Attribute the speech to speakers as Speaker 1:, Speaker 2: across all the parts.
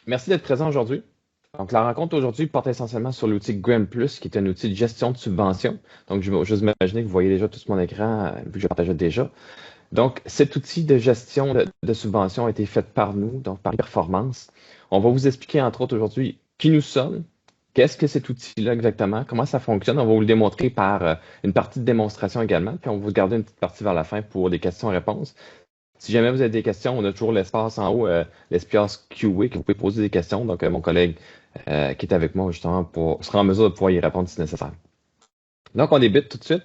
Speaker 1: Merci d'être présent aujourd'hui. Donc, la rencontre aujourd'hui porte essentiellement sur l'outil Grant+, qui est un outil de gestion de subventions. Donc, je vais juste imaginer que vous voyez déjà tout mon écran, vu que je partageais déjà. Donc, cet outil de gestion de subventions a été fait par nous, donc par Performance. On va vous expliquer, entre autres, aujourd'hui, qui nous sommes, qu'est-ce que cet outil-là exactement, comment ça fonctionne. On va vous le démontrer par une partie de démonstration également, puis on va vous garder une petite partie vers la fin pour des questions-réponses. Si jamais vous avez des questions, on a toujours l'espace en haut, l'espace QA, que vous pouvez poser des questions. Donc, mon collègue qui est avec moi, justement, sera en mesure de pouvoir y répondre si nécessaire. Donc, on débute tout de suite.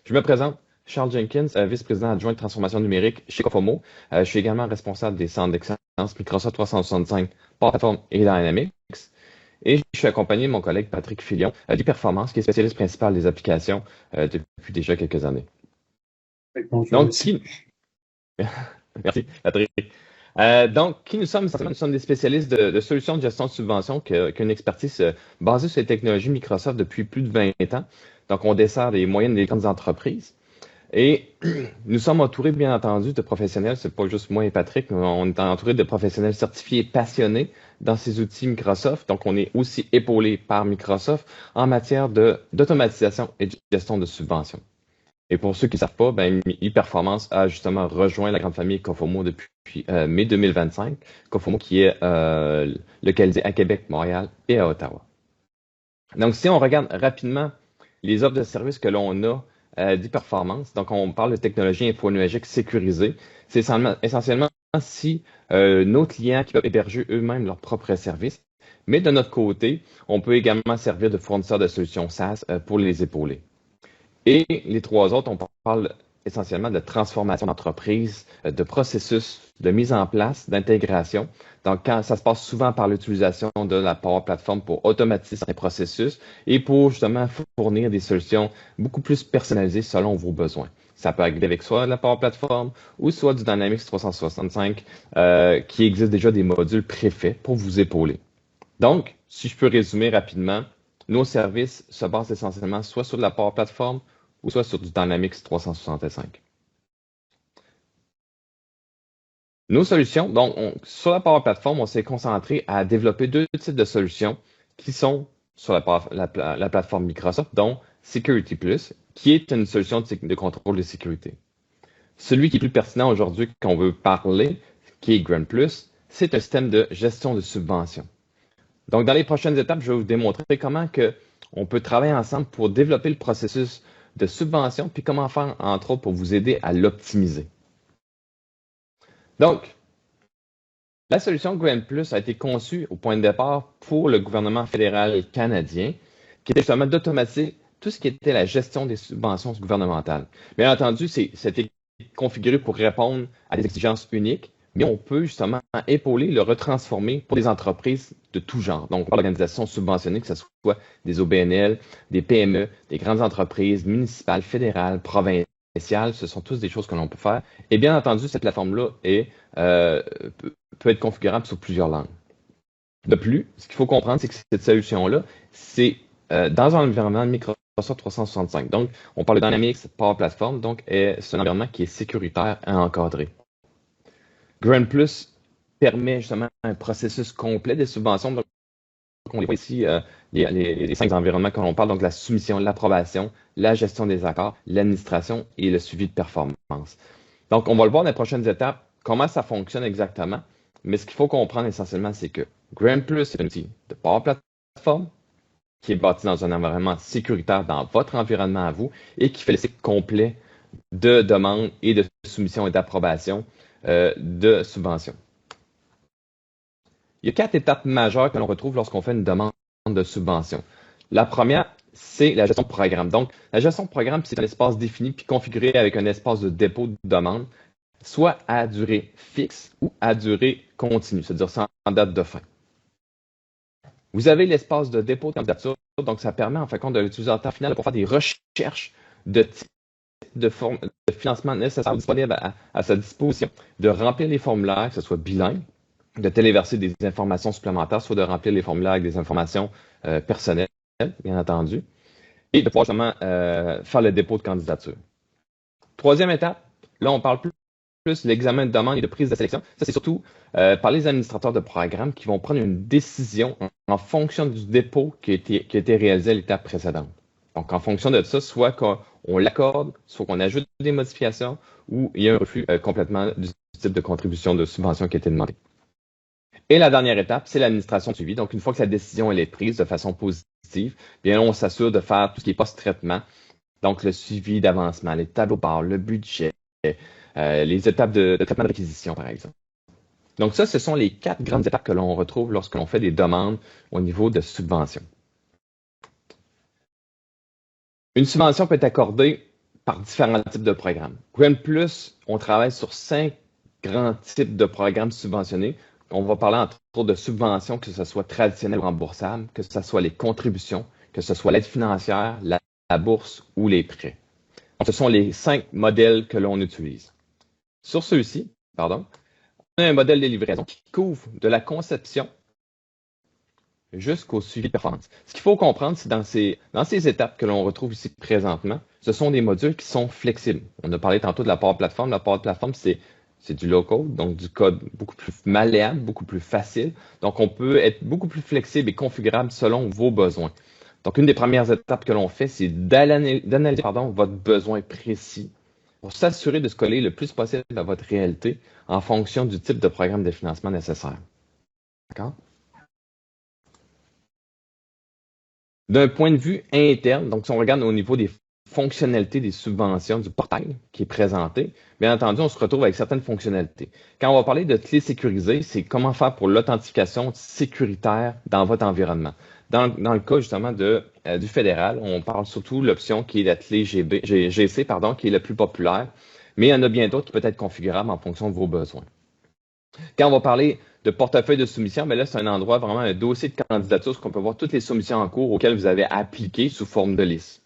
Speaker 1: Je me présente, Charles Jenkins, vice-président adjoint de transformation numérique chez Cofomo. Je suis également responsable des centres d'excellence Microsoft 365, Plateforme et Dynamics. Et je suis accompagné de mon collègue Patrick Filion, du Performance, qui est spécialiste principal des applications depuis déjà quelques années.
Speaker 2: Bonjour
Speaker 1: Donc,
Speaker 2: aussi.
Speaker 1: Merci, Patrick. Donc, qui nous sommes? Nous sommes des spécialistes de solutions de gestion de subventions qui ont une expertise basée sur les technologies Microsoft depuis plus de 20 ans. Donc, on dessert les moyennes et les grandes entreprises. Et nous sommes entourés, bien entendu, de professionnels. C'est pas juste moi et Patrick, mais on est entouré de professionnels certifiés et passionnés dans ces outils Microsoft. Donc, on est aussi épaulé par Microsoft en matière d'automatisation et de gestion de subventions. Et pour ceux qui ne savent pas, ben, ePerformance a justement rejoint la grande famille Cofomo depuis mai 2025. Cofomo qui est localisé à Québec, Montréal et à Ottawa. Donc, si on regarde rapidement les offres de services que l'on a d'e-performance, donc on parle de technologie infonuagique sécurisée, c'est essentiellement si nos clients qui peuvent héberger eux-mêmes leurs propres services, mais de notre côté, on peut également servir de fournisseur de solutions SaaS pour les épauler. Et les trois autres, on parle essentiellement de transformation d'entreprise, de processus, de mise en place, d'intégration. Donc, quand ça se passe souvent par l'utilisation de la Power Platform pour automatiser certains processus et pour justement fournir des solutions beaucoup plus personnalisées selon vos besoins. Ça peut arriver avec soit la Power Platform ou soit du Dynamics 365 qui existe déjà des modules préfaits pour vous épauler. Donc, si je peux résumer rapidement, nos services se basent essentiellement soit sur de la Power Platform ou soit sur du Dynamics 365. Nos solutions, donc, sur la Power Platform, on s'est concentré à développer deux types de solutions qui sont sur la plateforme Microsoft, dont Security Plus, qui est une solution de contrôle de sécurité. Celui qui est plus pertinent aujourd'hui qu'on veut parler, qui est Grant+, c'est un système de gestion de subventions. Donc, dans les prochaines étapes, je vais vous démontrer comment on peut travailler ensemble pour développer le processus de subvention, puis comment faire, entre autres, pour vous aider à l'optimiser. Donc, la solution Grant+ a été conçue au point de départ pour le gouvernement fédéral canadien, qui était justement d'automatiser tout ce qui était la gestion des subventions gouvernementales. Bien entendu, c'était configuré pour répondre à des exigences uniques, mais on peut justement épauler, le retransformer pour des entreprises de tout genre. Donc, on parle d'organisations subventionnées, que ce soit des OBNL, des PME, des grandes entreprises municipales, fédérales, provinciales, ce sont tous des choses que l'on peut faire. Et bien entendu, cette plateforme-là peut être configurable sur plusieurs langues. De plus, ce qu'il faut comprendre, c'est que cette solution-là, c'est dans un environnement de Microsoft 365. Donc, on parle de Dynamics Power Platform, donc c'est un environnement qui est sécuritaire et encadré. Grant+ permet justement un processus complet des subventions. Donc, on voit ici les 5 environnements que l'on parle, donc la soumission, l'approbation, la gestion des accords, l'administration et le suivi de performance. Donc, on va le voir dans les prochaines étapes, comment ça fonctionne exactement. Mais ce qu'il faut comprendre essentiellement, c'est que Grant+ est un outil de Power Platform qui est bâti dans un environnement sécuritaire dans votre environnement à vous et qui fait le cycle complet de demande et de soumission et d'approbation de subventions. Il y a 4 étapes majeures que l'on retrouve lorsqu'on fait une demande de subvention. La première, c'est la gestion de programme. Donc, la gestion de programme, c'est un espace défini puis configuré avec un espace de dépôt de demande, soit à durée fixe ou à durée continue, c'est-à-dire sans date de fin. Vous avez l'espace de dépôt de candidature, donc ça permet en fin de compte de l'utilisateur final de pouvoir faire des recherches de type de financement nécessaire disponible à sa disposition, de remplir les formulaires, que ce soit bilingue, de téléverser des informations supplémentaires, soit de remplir les formulaires avec des informations personnelles, bien entendu, et de pouvoir justement faire le dépôt de candidature. Troisième étape, là on parle plus l'examen de demande et de prise de sélection. Ça, c'est surtout par les administrateurs de programme qui vont prendre une décision en fonction du dépôt qui a été réalisé à l'étape précédente. Donc, en fonction de ça, soit qu'on l'accorde, soit qu'on ajoute des modifications ou il y a un refus complètement du type de contribution de subvention qui a été demandé. Et la dernière étape, c'est l'administration de suivi. Donc, une fois que la décision elle est prise de façon positive, bien, on s'assure de faire tout ce qui est post-traitement. Donc, le suivi d'avancement, les tableaux de bord, le budget, les étapes de traitement de réquisition, par exemple. Donc, ça, ce sont les 4 grandes étapes que l'on retrouve lorsque l'on fait des demandes au niveau de subvention. Une subvention peut être accordée par différents types de programmes. Grant Plus, on travaille sur 5 grands types de programmes subventionnés. On va parler entre autres de subventions, que ce soit traditionnelles ou remboursables, que ce soit les contributions, que ce soit l'aide financière, la bourse ou les prêts. Donc, ce sont les 5 modèles que l'on utilise. Sur ceux-ci, on a un modèle de livraison qui couvre de la conception jusqu'au suivi de performance. Ce qu'il faut comprendre, c'est dans ces étapes que l'on retrouve ici présentement, ce sont des modules qui sont flexibles. On a parlé tantôt de la Power Platform. La Power Platform, c'est du low-code, donc du code beaucoup plus malléable, beaucoup plus facile. Donc, on peut être beaucoup plus flexible et configurable selon vos besoins. Donc, une des premières étapes que l'on fait, c'est d'analyser votre besoin précis pour s'assurer de se coller le plus possible à votre réalité en fonction du type de programme de financement nécessaire. D'accord? D'un point de vue interne, donc si on regarde au niveau des fonctionnalités des subventions du portail qui est présenté, bien entendu, on se retrouve avec certaines fonctionnalités. Quand on va parler de clés sécurisées, c'est comment faire pour l'authentification sécuritaire dans votre environnement. Dans le cas justement du fédéral, on parle surtout de l'option qui est la clé GC, qui est la plus populaire, mais il y en a bien d'autres qui peuvent être configurables en fonction de vos besoins. Quand on va parler de portefeuille de soumission, bien là, c'est un endroit, vraiment un dossier de candidature, où on peut voir toutes les soumissions en cours auxquelles vous avez appliqué sous forme de liste.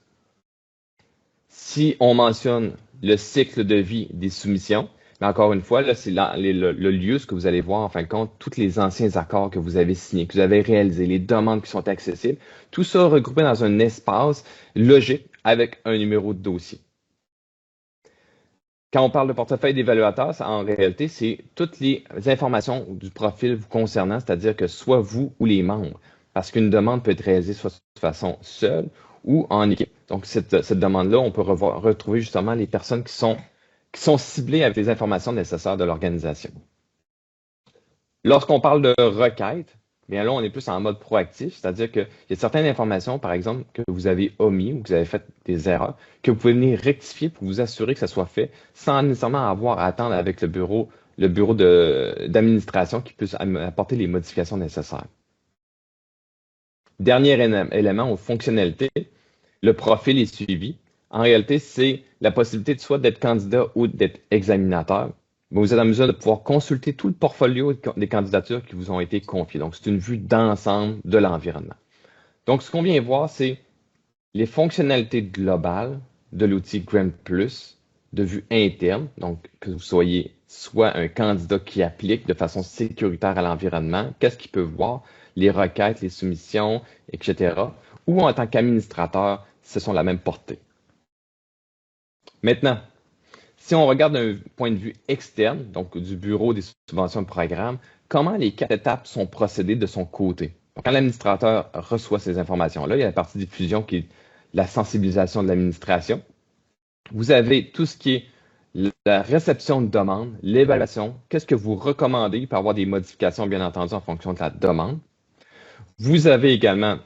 Speaker 1: Si on mentionne le cycle de vie des soumissions, mais encore une fois, là, c'est le lieu, ce que vous allez voir, en fin de compte, tous les anciens accords que vous avez signés, que vous avez réalisés, les demandes qui sont accessibles, tout ça regroupé dans un espace logique avec un numéro de dossier. Quand on parle de portefeuille d'évaluateur, en réalité, c'est toutes les informations du profil vous concernant, c'est-à-dire que soit vous ou les membres, parce qu'une demande peut être réalisée soit de façon seule ou en équipe. Donc, cette demande-là, on peut retrouver justement les personnes qui sont ciblées avec les informations nécessaires de l'organisation. Lorsqu'on parle de requête, bien là, on est plus en mode proactif, c'est-à-dire qu'il y a certaines informations, par exemple, que vous avez omis ou que vous avez fait des erreurs, que vous pouvez venir rectifier pour vous assurer que ça soit fait sans nécessairement avoir à attendre avec le bureau d'administration qui puisse apporter les modifications nécessaires. Dernier élément aux fonctionnalités, le profil est suivi. En réalité, c'est la possibilité de soit d'être candidat ou d'être examinateur. Vous êtes en mesure de pouvoir consulter tout le portfolio des candidatures qui vous ont été confiées. Donc, c'est une vue d'ensemble de l'environnement. Donc, ce qu'on vient voir, c'est les fonctionnalités globales de l'outil Grant Plus de vue interne. Donc, que vous soyez soit un candidat qui applique de façon sécuritaire à l'environnement, qu'est-ce qu'il peut voir, les requêtes, les soumissions, etc. Ou en tant qu'administrateur, ce sont la même portée. Maintenant, si on regarde d'un point de vue externe, donc du bureau des subventions de programme, comment les 4 étapes sont procédées de son côté? Donc, quand l'administrateur reçoit ces informations-là, il y a la partie diffusion qui est la sensibilisation de l'administration. Vous avez tout ce qui est la réception de demande, l'évaluation, qu'est-ce que vous recommandez, il peut y avoir des modifications, bien entendu, en fonction de la demande. Vous avez également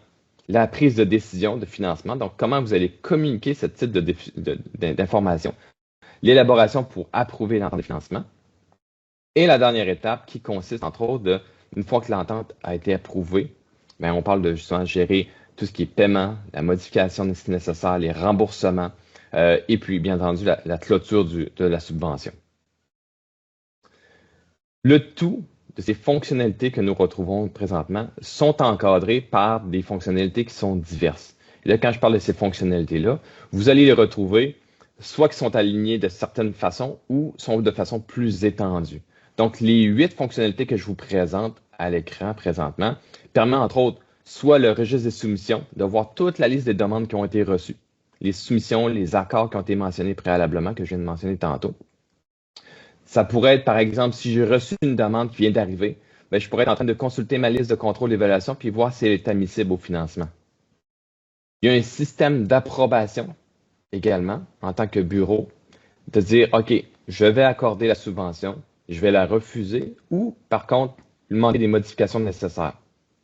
Speaker 1: la prise de décision de financement, donc comment vous allez communiquer ce type d'information. L'élaboration pour approuver l'entente de financement. Et la dernière étape qui consiste, entre autres, une fois que l'entente a été approuvée, bien, on parle de justement gérer tout ce qui est paiement, la modification si nécessaire, les remboursements, et puis, bien entendu, la clôture de la subvention. Le tout de ces fonctionnalités que nous retrouvons présentement sont encadrées par des fonctionnalités qui sont diverses. Et là, quand je parle de ces fonctionnalités-là, vous allez les retrouver soit qui sont alignés de certaines façons ou sont de façon plus étendue. Donc, les 8 fonctionnalités que je vous présente à l'écran présentement permettent, entre autres, soit le registre des soumissions, de voir toute la liste des demandes qui ont été reçues, les soumissions, les accords qui ont été mentionnés préalablement, que je viens de mentionner tantôt. Ça pourrait être, par exemple, si j'ai reçu une demande qui vient d'arriver, ben, je pourrais être en train de consulter ma liste de contrôle d'évaluation puis voir si elle est admissible au financement. Il y a un système d'approbation également, en tant que bureau, de dire, OK, je vais accorder la subvention, je vais la refuser ou, par contre, demander des modifications nécessaires.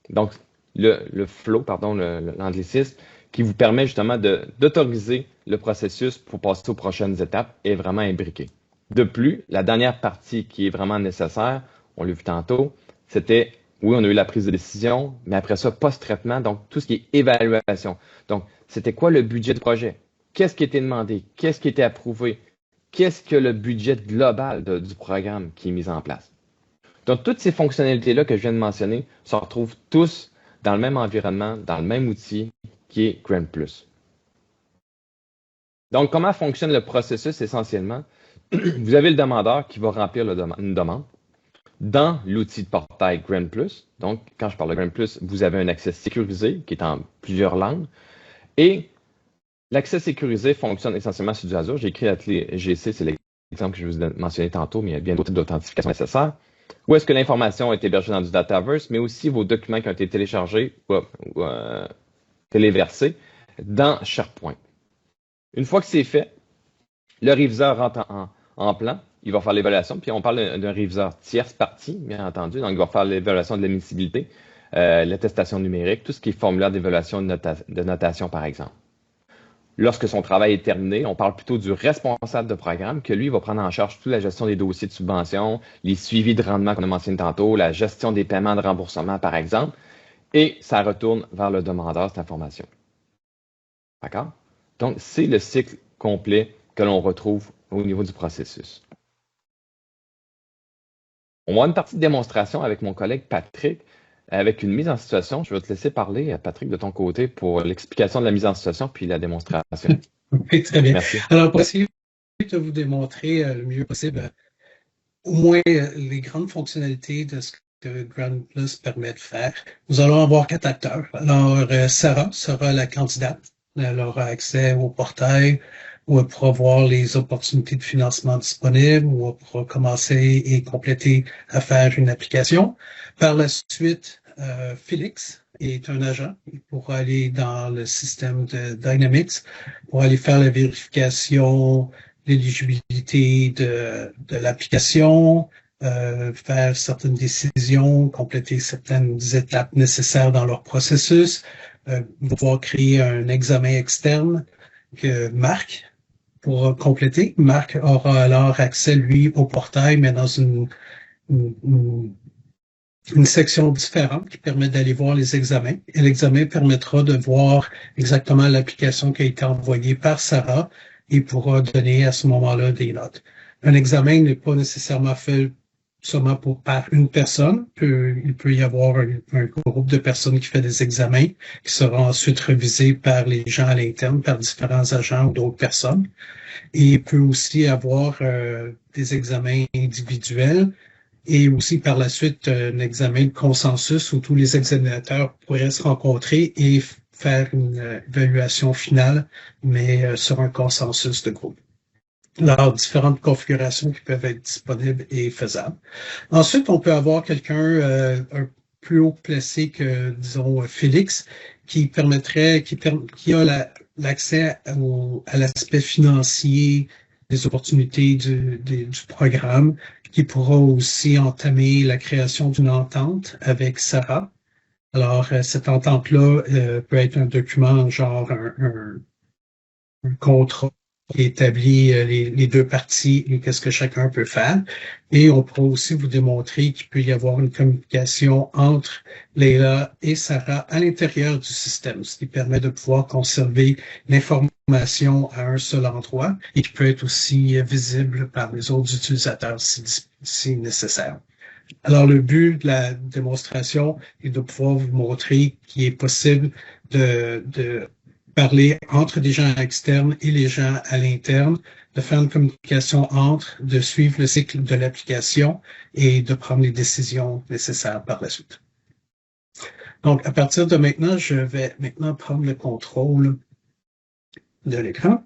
Speaker 1: Donc, le flow, pardon, l'anglicisme, qui vous permet justement d'autoriser le processus pour passer aux prochaines étapes est vraiment imbriqué. De plus, la dernière partie qui est vraiment nécessaire, on l'a vu tantôt, c'était, oui, on a eu la prise de décision, mais après ça, post-traitement, donc tout ce qui est évaluation. Donc, c'était quoi le budget du projet? Qu'est-ce qui était demandé? Qu'est-ce qui était approuvé? Qu'est-ce que le budget global du programme qui est mis en place? Donc, toutes ces fonctionnalités-là que je viens de mentionner se retrouvent tous dans le même environnement, dans le même outil qui est Grant Plus. Donc, comment fonctionne le processus essentiellement? Vous avez le demandeur qui va remplir une demande dans l'outil de portail Grant Plus. Donc, quand je parle de Grant Plus, vous avez un accès sécurisé qui est en plusieurs langues. Et l'accès sécurisé fonctionne essentiellement sur du Azure. J'ai écrit la clé GC, c'est l'exemple que je vous ai mentionné tantôt, mais il y a bien d'autres types d'authentification nécessaires. Où est-ce que l'information est hébergée dans du Dataverse, mais aussi vos documents qui ont été téléchargés ou téléversés dans SharePoint. Une fois que c'est fait, le réviseur rentre en plan, il va faire l'évaluation, puis on parle d'un réviseur tierce partie, bien entendu, donc il va faire l'évaluation de l'admissibilité, l'attestation numérique, tout ce qui est formulaire d'évaluation de notation, par exemple. Lorsque son travail est terminé, on parle plutôt du responsable de programme, que lui va prendre en charge toute la gestion des dossiers de subvention, les suivis de rendement qu'on a mentionné tantôt, la gestion des paiements de remboursement, par exemple, et ça retourne vers le demandeur, cette information. D'accord? Donc, c'est le cycle complet que l'on retrouve au niveau du processus. On va avoir une partie de démonstration avec mon collègue Patrick, avec une mise en situation. Je vais te laisser parler, Patrick, de ton côté pour l'explication de la mise en situation puis la démonstration.
Speaker 2: Oui, très bien.
Speaker 1: Merci.
Speaker 2: Alors, pour essayer de vous démontrer le mieux possible, au moins les grandes fonctionnalités de ce que Grant Plus permet de faire, nous allons avoir 4 acteurs. Alors, Sarah sera la candidate. Elle aura accès au portail, où elle pourra voir les opportunités de financement disponibles, où elle pourra commencer et compléter à faire une application. Par la suite, Félix est un agent. Il pourra aller dans le système de Dynamics pour aller faire la vérification, l'éligibilité de l'application, faire certaines décisions, compléter certaines étapes nécessaires dans leur processus, pouvoir créer un examen externe que Marc pourra compléter. Marc aura alors accès, lui, au portail, mais dans une section différente qui permet d'aller voir les examens. Et l'examen permettra de voir exactement l'application qui a été envoyée par Sarah et pourra donner à ce moment-là des notes. Un examen n'est pas nécessairement fait seulement par une personne. Il peut y avoir un groupe de personnes qui fait des examens qui seront ensuite revisés par les gens à l'interne, par différents agents ou d'autres personnes. Et il peut aussi avoir des examens individuels et aussi par la suite un examen de consensus où tous les examinateurs pourraient se rencontrer et faire une évaluation finale, mais sur un consensus de groupe. Alors, différentes configurations qui peuvent être disponibles et faisables. Ensuite, on peut avoir quelqu'un un plus haut placé que, disons, Félix, qui a l'accès à l'aspect financier des opportunités du programme, qui pourra aussi entamer la création d'une entente avec Sarah. Alors, cette entente-là peut être un document, genre un contrat qui établit les deux parties et qu'est-ce que chacun peut faire. Et on pourra aussi vous démontrer qu'il peut y avoir une communication entre Leila et Sarah à l'intérieur du système, ce qui permet de pouvoir conserver l'information à un seul endroit et qui peut être aussi visible par les autres utilisateurs si nécessaire. Alors, le but de la démonstration est de pouvoir vous montrer qu'il est possible de parler entre des gens externes et les gens à l'interne, de faire une communication entre, de suivre le cycle de l'application et de prendre les décisions nécessaires par la suite. Donc, à partir de maintenant, je vais maintenant prendre le contrôle de l'écran.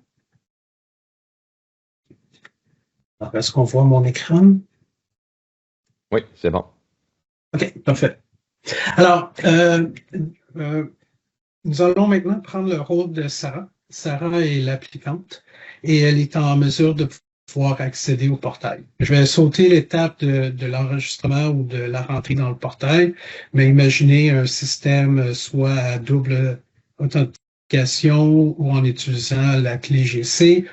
Speaker 2: Alors, est-ce qu'on voit mon écran?
Speaker 1: Oui, c'est bon.
Speaker 2: OK, parfait. Alors, nous allons maintenant prendre le rôle de Sarah. Sarah est l'applicante et elle est en mesure de pouvoir accéder au portail. Je vais sauter l'étape de l'enregistrement ou de la rentrée dans le portail, mais imaginez un système soit à double authentification ou en utilisant la clé GC.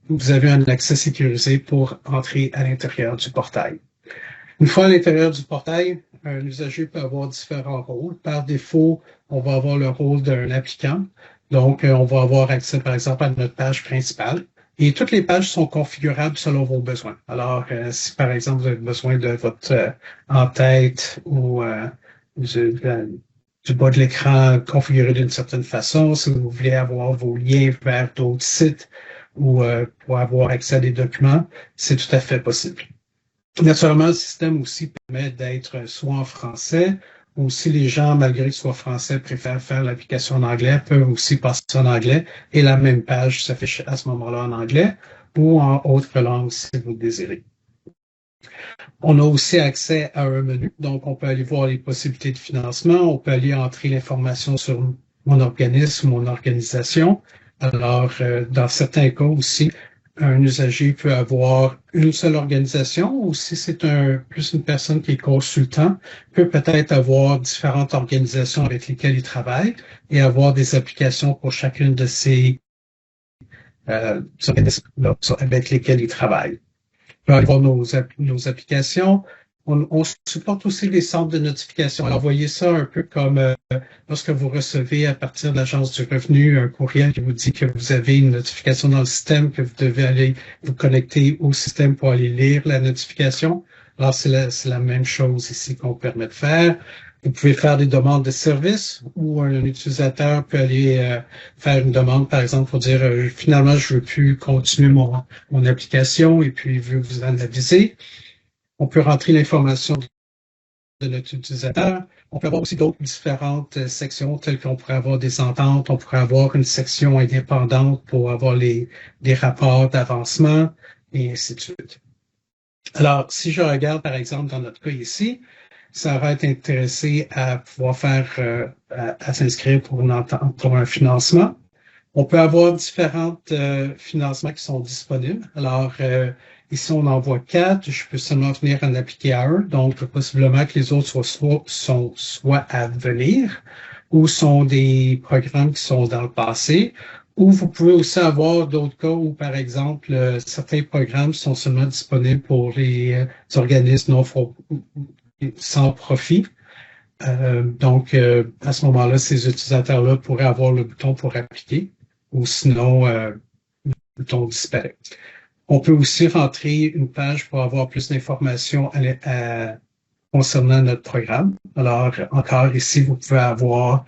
Speaker 2: Vous avez un accès sécurisé pour entrer à l'intérieur du portail. Une fois à l'intérieur du portail, un usager peut avoir différents rôles. Par défaut, on va avoir le rôle d'un applicant. Donc, on va avoir accès, par exemple, à notre page principale. Et toutes les pages sont configurables selon vos besoins. Alors, si par exemple, vous avez besoin de votre en-tête ou du bas de l'écran configuré d'une certaine façon, si vous voulez avoir vos liens vers d'autres sites ou pour avoir accès à des documents, c'est tout à fait possible. Naturellement, le système aussi permet d'être soit en français, ou si les gens, malgré qu'ils soient français, préfèrent faire l'application en anglais, peuvent aussi passer en anglais et la même page s'affiche à ce moment-là en anglais ou en autre langue si vous le désirez. On a aussi accès à un menu, donc on peut aller voir les possibilités de financement, on peut aller entrer l'information sur mon organisme, mon organisation. Alors, dans certains cas aussi, un usager peut avoir une seule organisation ou si c'est plus une personne qui est consultant, peut peut-être avoir différentes organisations avec lesquelles il travaille et avoir des applications pour chacune de ces organismes-là avec lesquels il travaille. On peut aller voir nos applications. On supporte aussi les centres de notification. Alors, voyez ça un peu comme lorsque vous recevez à partir de l'Agence du revenu un courriel qui vous dit que vous avez une notification dans le système, que vous devez aller vous connecter au système pour aller lire la notification. Alors, c'est la même chose ici qu'on permet de faire. Vous pouvez faire des demandes de services où un utilisateur peut aller faire une demande, par exemple, pour dire finalement, je veux plus continuer mon application et puis il veut vous en aviser. On peut rentrer l'information de notre utilisateur. On peut avoir aussi d'autres différentes sections, telles qu'on pourrait avoir des ententes, on pourrait avoir une section indépendante pour avoir des rapports d'avancement, et ainsi de suite. Alors, si je regarde, par exemple, dans notre cas ici, Sarah est intéressée à pouvoir à s'inscrire pour une entente, pour un financement. On peut avoir différents financements qui sont disponibles. Alors, ici, on en voit 4. Je peux seulement venir en appliquer à un. Donc, possiblement que les autres sont soit à venir ou sont des programmes qui sont dans le passé. Ou vous pouvez aussi avoir d'autres cas où, par exemple, certains programmes sont seulement disponibles pour les organismes sans profit. Donc, à ce moment-là, ces utilisateurs-là pourraient avoir le bouton pour appliquer ou sinon, le bouton disparaît. On peut aussi rentrer une page pour avoir plus d'informations concernant notre programme. Alors, encore ici, vous pouvez avoir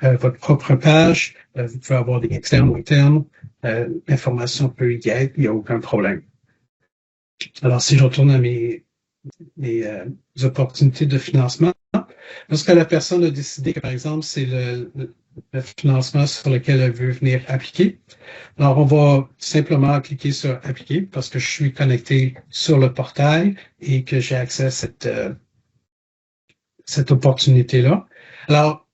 Speaker 2: votre propre page, vous pouvez avoir des externes ou internes. L'information peut y être, il n'y a aucun problème. Alors, si je retourne à mes opportunités de financement, lorsque la personne a décidé que, par exemple, c'est le financement sur lequel elle veut venir appliquer, alors on va simplement cliquer sur appliquer parce que je suis connecté sur le portail et que j'ai accès à cette opportunité-là. Alors,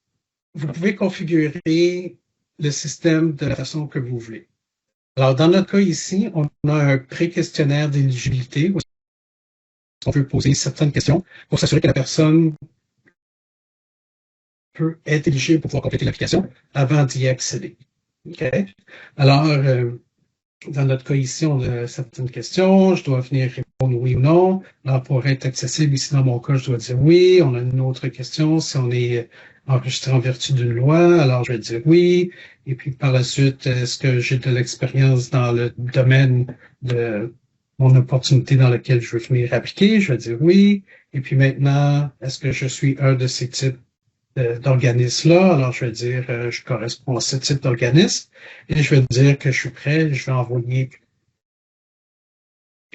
Speaker 2: vous pouvez configurer le système de la façon que vous voulez. Alors, dans notre cas ici, on a un pré-questionnaire d'éligibilité où on peut poser certaines questions pour s'assurer que la personne peut être éligible pour pouvoir compléter l'application avant d'y accéder. Okay? Alors, dans notre cas ici, on a certaines questions. Je dois venir répondre oui ou non. Alors, pour être accessible, ici, dans mon cas, je dois dire oui. On a une autre question. Si on est enregistré en vertu d'une loi, alors je vais dire oui. Et puis, par la suite, est-ce que j'ai de l'expérience dans le domaine de mon opportunité dans laquelle je veux venir appliquer? Je vais dire oui. Et puis maintenant, est-ce que je suis un de ces types d'organisme-là? Alors, je vais dire, je corresponds à ce type d'organisme et je vais dire que je suis prêt, je vais envoyer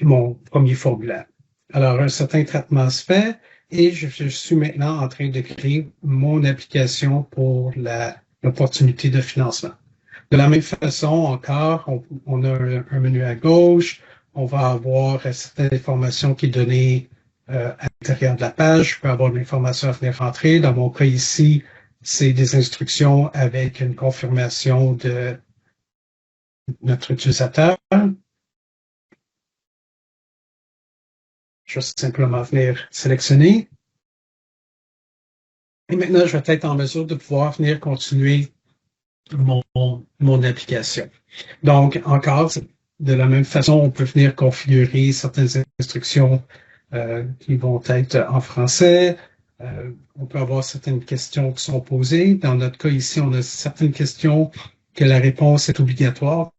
Speaker 2: mon premier formulaire. Alors, un certain traitement se fait et je suis maintenant en train de créer mon application pour l'opportunité de financement. De la même façon, encore, on a un menu à gauche, on va avoir certaines informations qui est donnée à l'intérieur de la page. Je peux avoir de l'information à venir rentrer. Dans mon cas ici, c'est des instructions avec une confirmation de notre utilisateur. Je vais simplement venir sélectionner. Et maintenant, je vais être en mesure de pouvoir venir continuer mon application. Donc, encore, de la même façon, on peut venir configurer certaines instructions qui vont être en français. On peut avoir certaines questions qui sont posées. Dans notre cas ici, on a certaines questions que la réponse est obligatoire,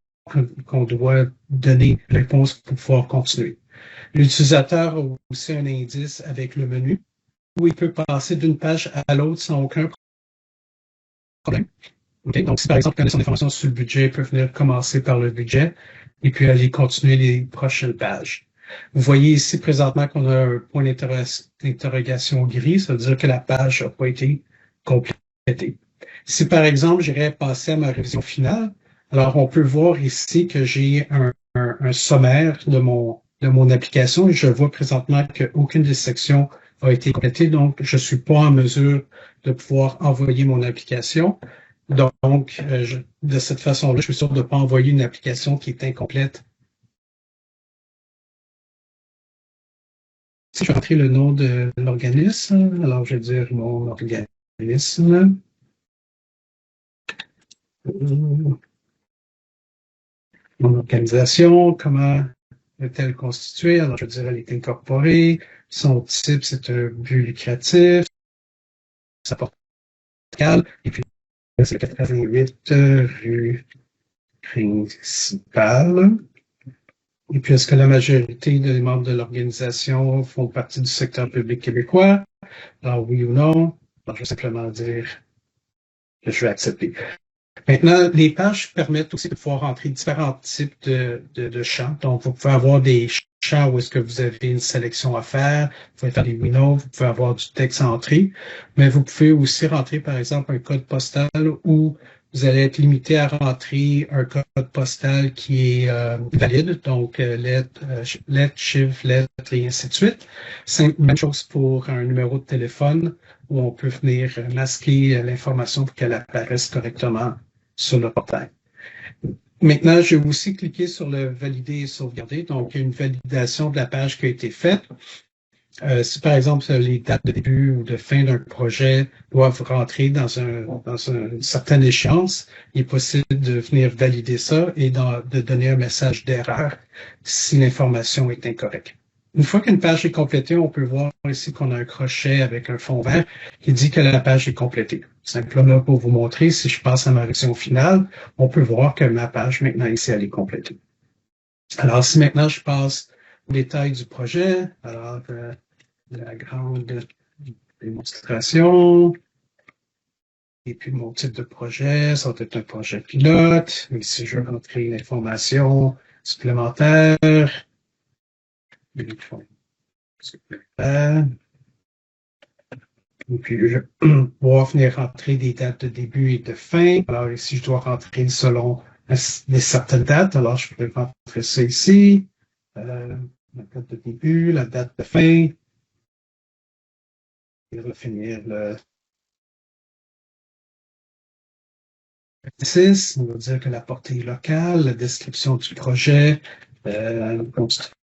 Speaker 2: qu'on doit donner réponse pour pouvoir continuer. L'utilisateur a aussi un indice avec le menu où il peut passer d'une page à l'autre sans aucun problème. Okay? Donc, si par exemple, on a son information sur le budget, il peut venir commencer par le budget et puis aller continuer les prochaines pages. Vous voyez ici présentement qu'on a un point d'interrogation gris, ça veut dire que la page n'a pas été complétée. Si par exemple, j'irais passer à ma révision finale, alors on peut voir ici que j'ai un sommaire de mon application et je vois présentement qu'aucune des sections a été complétée, donc je ne suis pas en mesure de pouvoir envoyer mon application. Donc, de cette façon-là, je suis sûr de ne pas envoyer une application qui est incomplète. Si je vais entrer le nom de l'organisme, alors je vais dire mon organisme. Mon organisation, comment est-elle constituée? Alors, je vais dire, elle est incorporée. Son type, c'est un but lucratif. Sa porte locale. Et puis, c'est le 88 rue principale. Et puis, est-ce que la majorité des membres de l'organisation font partie du secteur public québécois? Alors, oui ou non? Alors, je vais simplement dire que je vais accepter. Maintenant, les pages permettent aussi de pouvoir rentrer différents types de champs. Donc, vous pouvez avoir des champs où est-ce que vous avez une sélection à faire. Vous pouvez faire des windows, vous pouvez avoir du texte à entrer. Mais vous pouvez aussi rentrer, par exemple, un code postal où vous allez être limité à rentrer un code postal qui est valide, donc lettres, chiffres, lettres et ainsi de suite. Même chose pour un numéro de téléphone où on peut venir masquer l'information pour qu'elle apparaisse correctement sur le portail. Maintenant, je vais aussi cliquer sur le valider et sauvegarder. Donc, il y a une validation de la page qui a été faite. Si par exemple les dates de début ou de fin d'un projet doivent rentrer dans une certaine échéance, il est possible de venir valider ça et de donner un message d'erreur si l'information est incorrecte. Une fois qu'une page est complétée, on peut voir ici qu'on a un crochet avec un fond vert qui dit que la page est complétée. Simplement pour vous montrer, si je passe à ma version finale, on peut voir que ma page maintenant ici, elle est complétée. Alors, si maintenant je passe aux détails du projet, alors la grande démonstration, et puis mon type de projet, ça va être un projet pilote. Ici, je vais rentrer l'information supplémentaire. Et puis, je vais pouvoir venir rentrer des dates de début et de fin. Alors, ici, je dois rentrer selon certaines dates. Alors, je peux rentrer ça ici. La date de début, la date de fin. Et on va finir le 6. On va dire que la portée est locale, la description du projet, la construction.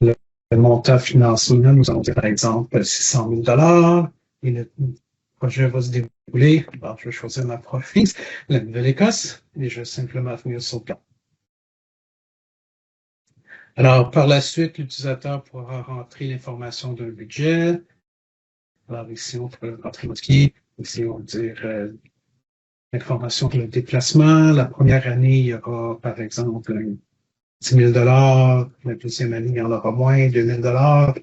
Speaker 2: Le montant financier, nous allons dire par exemple 600 000 et le projet va se dérouler. Alors, je vais choisir ma province, la Nouvelle-Écosse, et je vais simplement venir sur le plan. Alors, par la suite, l'utilisateur pourra rentrer l'information d'un budget. Alors, ici, on peut rentrer modifier. Ici, on va dire l'information pour le déplacement. La première année, il y aura, par exemple, 10 000 la deuxième année, il y en aura moins, 2 000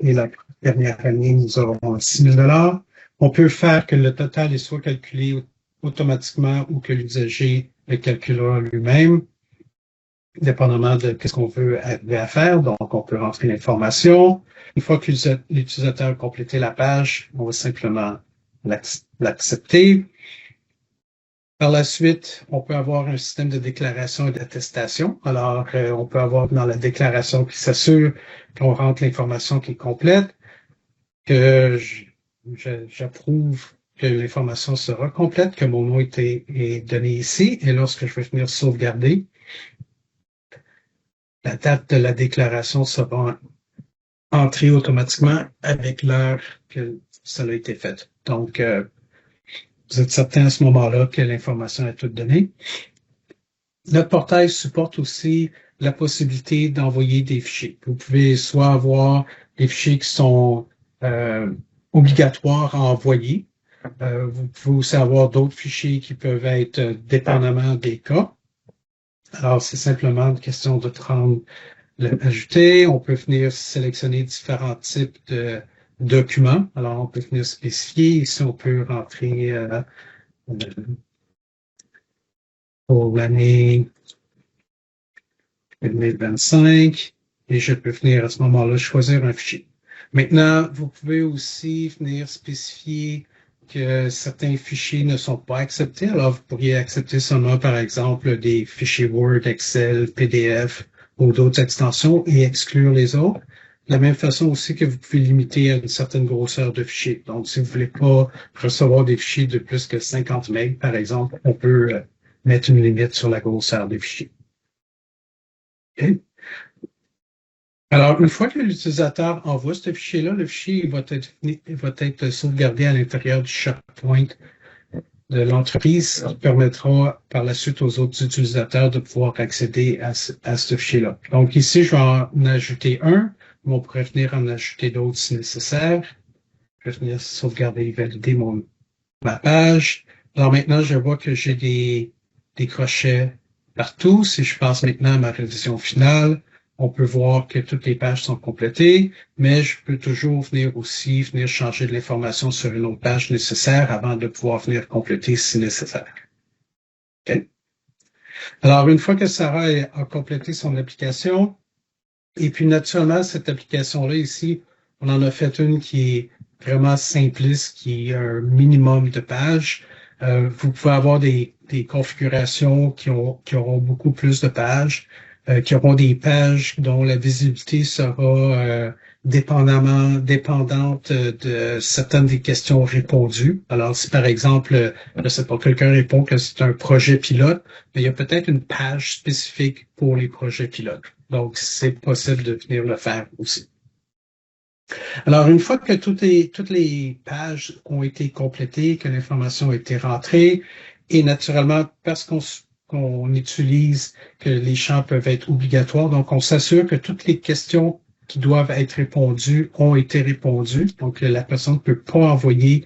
Speaker 2: et la dernière année, nous aurons 6 000 On peut faire que le total est soit calculé automatiquement ou que l'usager le calculera lui-même, dépendamment de ce qu'on veut arriver à faire. Donc, on peut rentrer l'information. Une fois que l'utilisateur a complété la page, on va simplement l'accepter. Par la suite, on peut avoir un système de déclaration et d'attestation. Alors, on peut avoir dans la déclaration qui s'assure qu'on rentre l'information qui est complète, que j'approuve que l'information sera complète, que mon nom est donné ici, et lorsque je vais venir sauvegarder, la date de la déclaration sera entrée automatiquement avec l'heure que ça a été fait. Donc, vous êtes certain à ce moment-là que l'information est toute donnée. Notre portail supporte aussi la possibilité d'envoyer des fichiers. Vous pouvez soit avoir des fichiers qui sont obligatoires à envoyer. Vous pouvez aussi avoir d'autres fichiers qui peuvent être dépendamment des cas. Alors, c'est simplement une question de rendre ajouter. On peut venir sélectionner différents types de documents. Alors, on peut venir spécifier. Ici, on peut rentrer pour l'année 2025 et je peux venir à ce moment-là choisir un fichier. Maintenant, vous pouvez aussi venir spécifier que certains fichiers ne sont pas acceptés. Alors, vous pourriez accepter seulement, par exemple, des fichiers Word, Excel, PDF ou d'autres extensions et exclure les autres. De la même façon aussi que vous pouvez limiter à une certaine grosseur de fichiers. Donc, si vous ne voulez pas recevoir des fichiers de plus que 50 MB, par exemple, on peut mettre une limite sur la grosseur des fichiers. Okay. Alors, une fois que l'utilisateur envoie ce fichier-là, le fichier va être sauvegardé à l'intérieur du SharePoint de l'entreprise, ce qui permettra par la suite aux autres utilisateurs de pouvoir accéder à ce fichier-là. Donc ici, je vais en ajouter un, mais on pourrait venir en ajouter d'autres si nécessaire. Je vais venir sauvegarder et valider ma page. Alors maintenant, je vois que j'ai des crochets partout. Si je passe maintenant à ma révision finale, on peut voir que toutes les pages sont complétées, mais je peux toujours venir changer de l'information sur une autre page nécessaire avant de pouvoir venir compléter si nécessaire. Okay. Alors, une fois que Sarah a complété son application, et puis naturellement, cette application-là ici, on en a fait une qui est vraiment simpliste, qui est un minimum de pages. Vous pouvez avoir des configurations qui auront beaucoup plus de pages. Qui auront des pages dont la visibilité sera dépendante de certaines des questions répondues. Alors, si par exemple, je sais pas, quelqu'un répond que c'est un projet pilote, mais il y a peut-être une page spécifique pour les projets pilotes. Donc, c'est possible de venir le faire aussi. Alors, une fois que toutes les pages ont été complétées, que l'information a été rentrée, et naturellement, parce qu'on utilise que les champs peuvent être obligatoires. Donc, on s'assure que toutes les questions qui doivent être répondues ont été répondues. Donc, la personne ne peut pas envoyer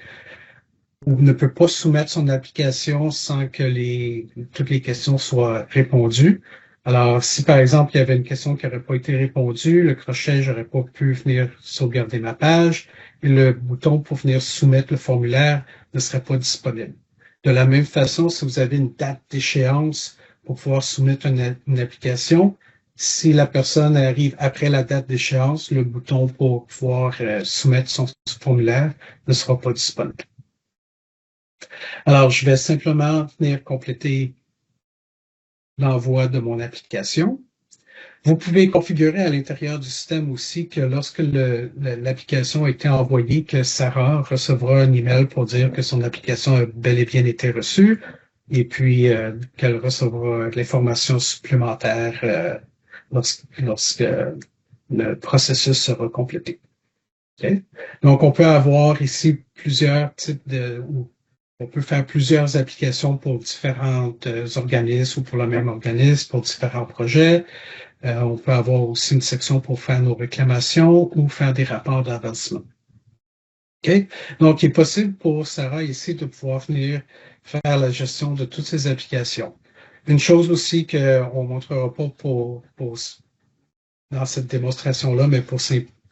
Speaker 2: ou ne peut pas soumettre son application sans que toutes les questions soient répondues. Alors, si par exemple, il y avait une question qui n'aurait pas été répondue, le crochet, j'aurais pas pu venir sauvegarder ma page et le bouton pour venir soumettre le formulaire ne serait pas disponible. De la même façon, si vous avez une date d'échéance pour pouvoir soumettre une application, si la personne arrive après la date d'échéance, le bouton pour pouvoir soumettre son formulaire ne sera pas disponible. Alors, je vais simplement venir compléter l'envoi de mon application. Vous pouvez configurer à l'intérieur du système aussi que lorsque l'application a été envoyée, que Sarah recevra un email pour dire que son application a bel et bien été reçue et puis qu'elle recevra de l'information supplémentaire lorsque le processus sera complété. Okay? Donc, on peut avoir ici plusieurs types on peut faire plusieurs applications pour différents organismes ou pour le même organisme, pour différents projets. On peut avoir aussi une section pour faire nos réclamations ou faire des rapports d'avancement. Okay? Donc, il est possible pour Sarah ici de pouvoir venir faire la gestion de toutes ces applications. Une chose aussi qu'on ne montrera pas dans cette démonstration-là, mais pour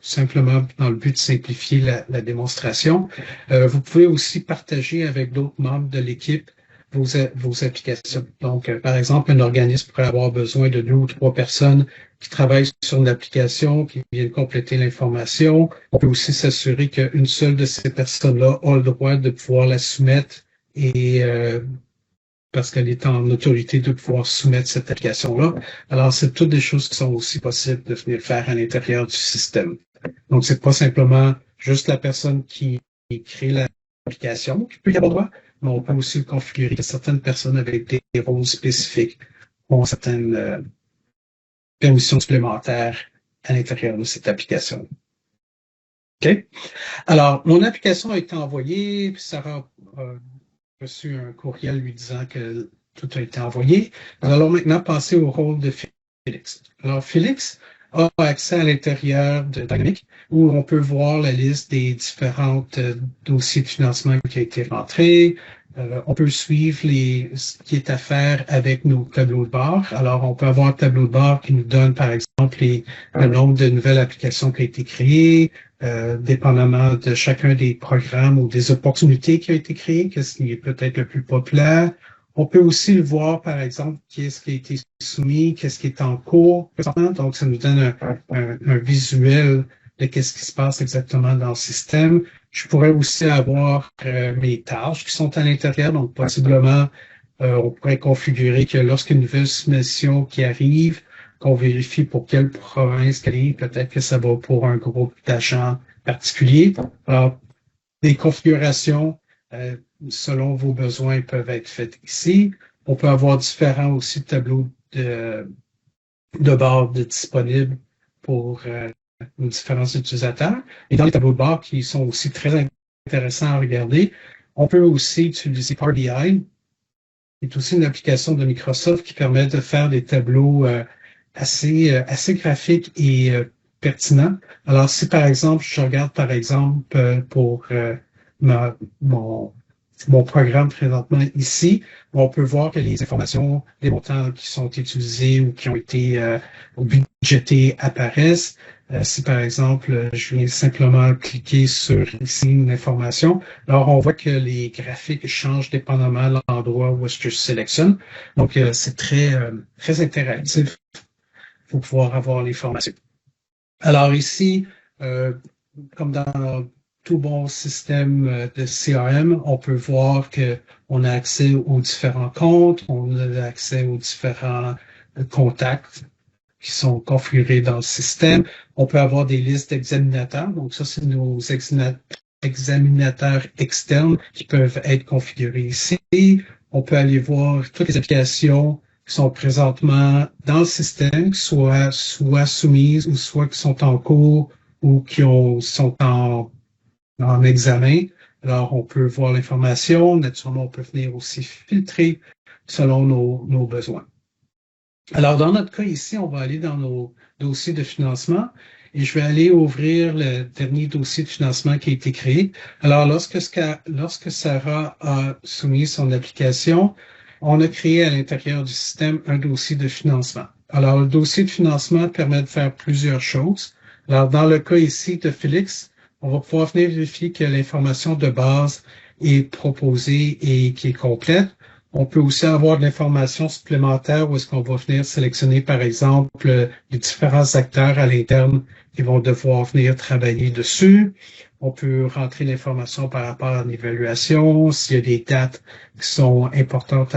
Speaker 2: simplement dans le but de simplifier la démonstration, vous pouvez aussi partager avec d'autres membres de l'équipe vos applications. Donc, par exemple, un organisme pourrait avoir besoin de 2 ou 3 personnes qui travaillent sur une application, qui viennent compléter l'information. On peut aussi s'assurer qu'une seule de ces personnes-là a le droit de pouvoir la soumettre et parce qu'elle est en autorité de pouvoir soumettre cette application-là. Alors, c'est toutes des choses qui sont aussi possibles de venir faire à l'intérieur du système. Donc, c'est pas simplement juste la personne qui crée l'application qui peut y avoir droit, mais on peut aussi le configurer que certaines personnes avec des rôles spécifiques ont certaines permissions supplémentaires à l'intérieur de cette application. OK? Alors, mon application a été envoyée, puis Sarah a reçu un courriel lui disant que tout a été envoyé. Nous allons maintenant passer au rôle de Félix. Alors, Félix a accès à l'intérieur de Dynamic où on peut voir la liste des différents dossiers de financement qui ont été rentrés. On peut suivre ce qui est à faire avec nos tableaux de bord. Alors, on peut avoir un tableau de bord qui nous donne, par exemple, le nombre de nouvelles applications qui ont été créées, dépendamment de chacun des programmes ou des opportunités qui ont été créées, qu'est-ce qui est peut-être le plus populaire. On peut aussi le voir, par exemple, qu'est-ce qui a été soumis, qu'est-ce qui est en cours présentement. Donc, ça nous donne un visuel de qu'est-ce qui se passe exactement dans le système. Je pourrais aussi avoir mes tâches qui sont à l'intérieur. Donc, possiblement, on pourrait configurer que lorsqu'une nouvelle soumission qui arrive, qu'on vérifie pour quelle province qu'elle est, peut-être que ça va pour un groupe d'agents particulier. Alors, des configurations selon vos besoins peuvent être faites ici. On peut avoir différents aussi tableaux de bord disponibles pour nos différents utilisateurs. Et dans les tableaux de bord qui sont aussi très intéressants à regarder, on peut aussi utiliser Power BI, qui est aussi une application de Microsoft qui permet de faire des tableaux assez graphiques et pertinents. Alors, si par exemple, je regarde par exemple pour mon programme présentement ici, on peut voir que les informations, les montants qui sont utilisés ou qui ont été budgétés apparaissent. Si par exemple, je viens simplement cliquer sur ici une information, alors on voit que les graphiques changent dépendamment de l'endroit où est-ce que je sélectionne. Donc, c'est très interactif pour pouvoir avoir l'information. Alors ici, comme dans tout bon système de CRM, on peut voir qu'on a accès aux différents comptes, on a accès aux différents contacts qui sont configurés dans le système. On peut avoir des listes d'examinateurs. Donc ça, c'est nos examinateurs externes qui peuvent être configurés ici. On peut aller voir toutes les applications qui sont présentement dans le système, soit soumises ou soit qui sont en cours ou qui sont en examen. Alors, on peut voir l'information. Naturellement, on peut venir aussi filtrer selon nos besoins. Alors, dans notre cas ici, on va aller dans nos dossiers de financement et je vais aller ouvrir le dernier dossier de financement qui a été créé. Alors, lorsque Sarah a soumis son application, on a créé à l'intérieur du système un dossier de financement. Alors, le dossier de financement permet de faire plusieurs choses. Alors, dans le cas ici de Félix, on va pouvoir venir vérifier que l'information de base est proposée et qui est complète. On peut aussi avoir de l'information supplémentaire où est-ce qu'on va venir sélectionner, par exemple, les différents acteurs à l'interne qui vont devoir venir travailler dessus. On peut rentrer l'information par rapport à l'évaluation, s'il y a des dates qui sont importantes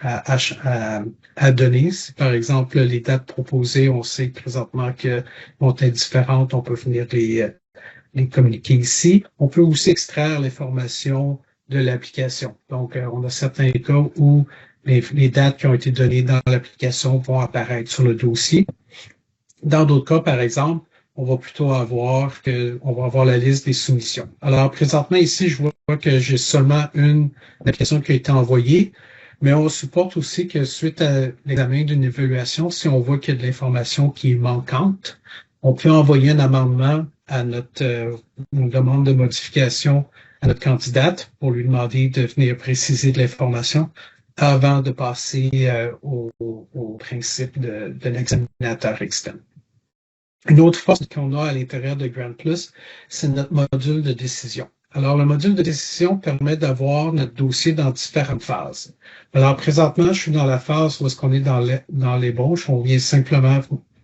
Speaker 2: à donner. Si, par exemple, les dates proposées, on sait présentement qu'elles vont être différentes, on peut venir les communiquer ici. On peut aussi extraire l'information de l'application. Donc, on a certains cas où les dates qui ont été données dans l'application vont apparaître sur le dossier. Dans d'autres cas, par exemple, on va plutôt on va avoir la liste des soumissions. Alors, présentement, ici, je vois que j'ai seulement une application qui a été envoyée, mais on supporte aussi que suite à l'examen d'une évaluation, si on voit qu'il y a de l'information qui est manquante, on peut envoyer un amendement à une demande de modification à notre candidate pour lui demander de venir préciser de l'information avant de passer au principe de l'examinateur externe. Une autre force qu'on a à l'intérieur de Grant Plus, c'est notre module de décision. Alors, le module de décision permet d'avoir notre dossier dans différentes phases. Alors, présentement, je suis dans la phase où est-ce qu'on est dans l'ébauche. On vient simplement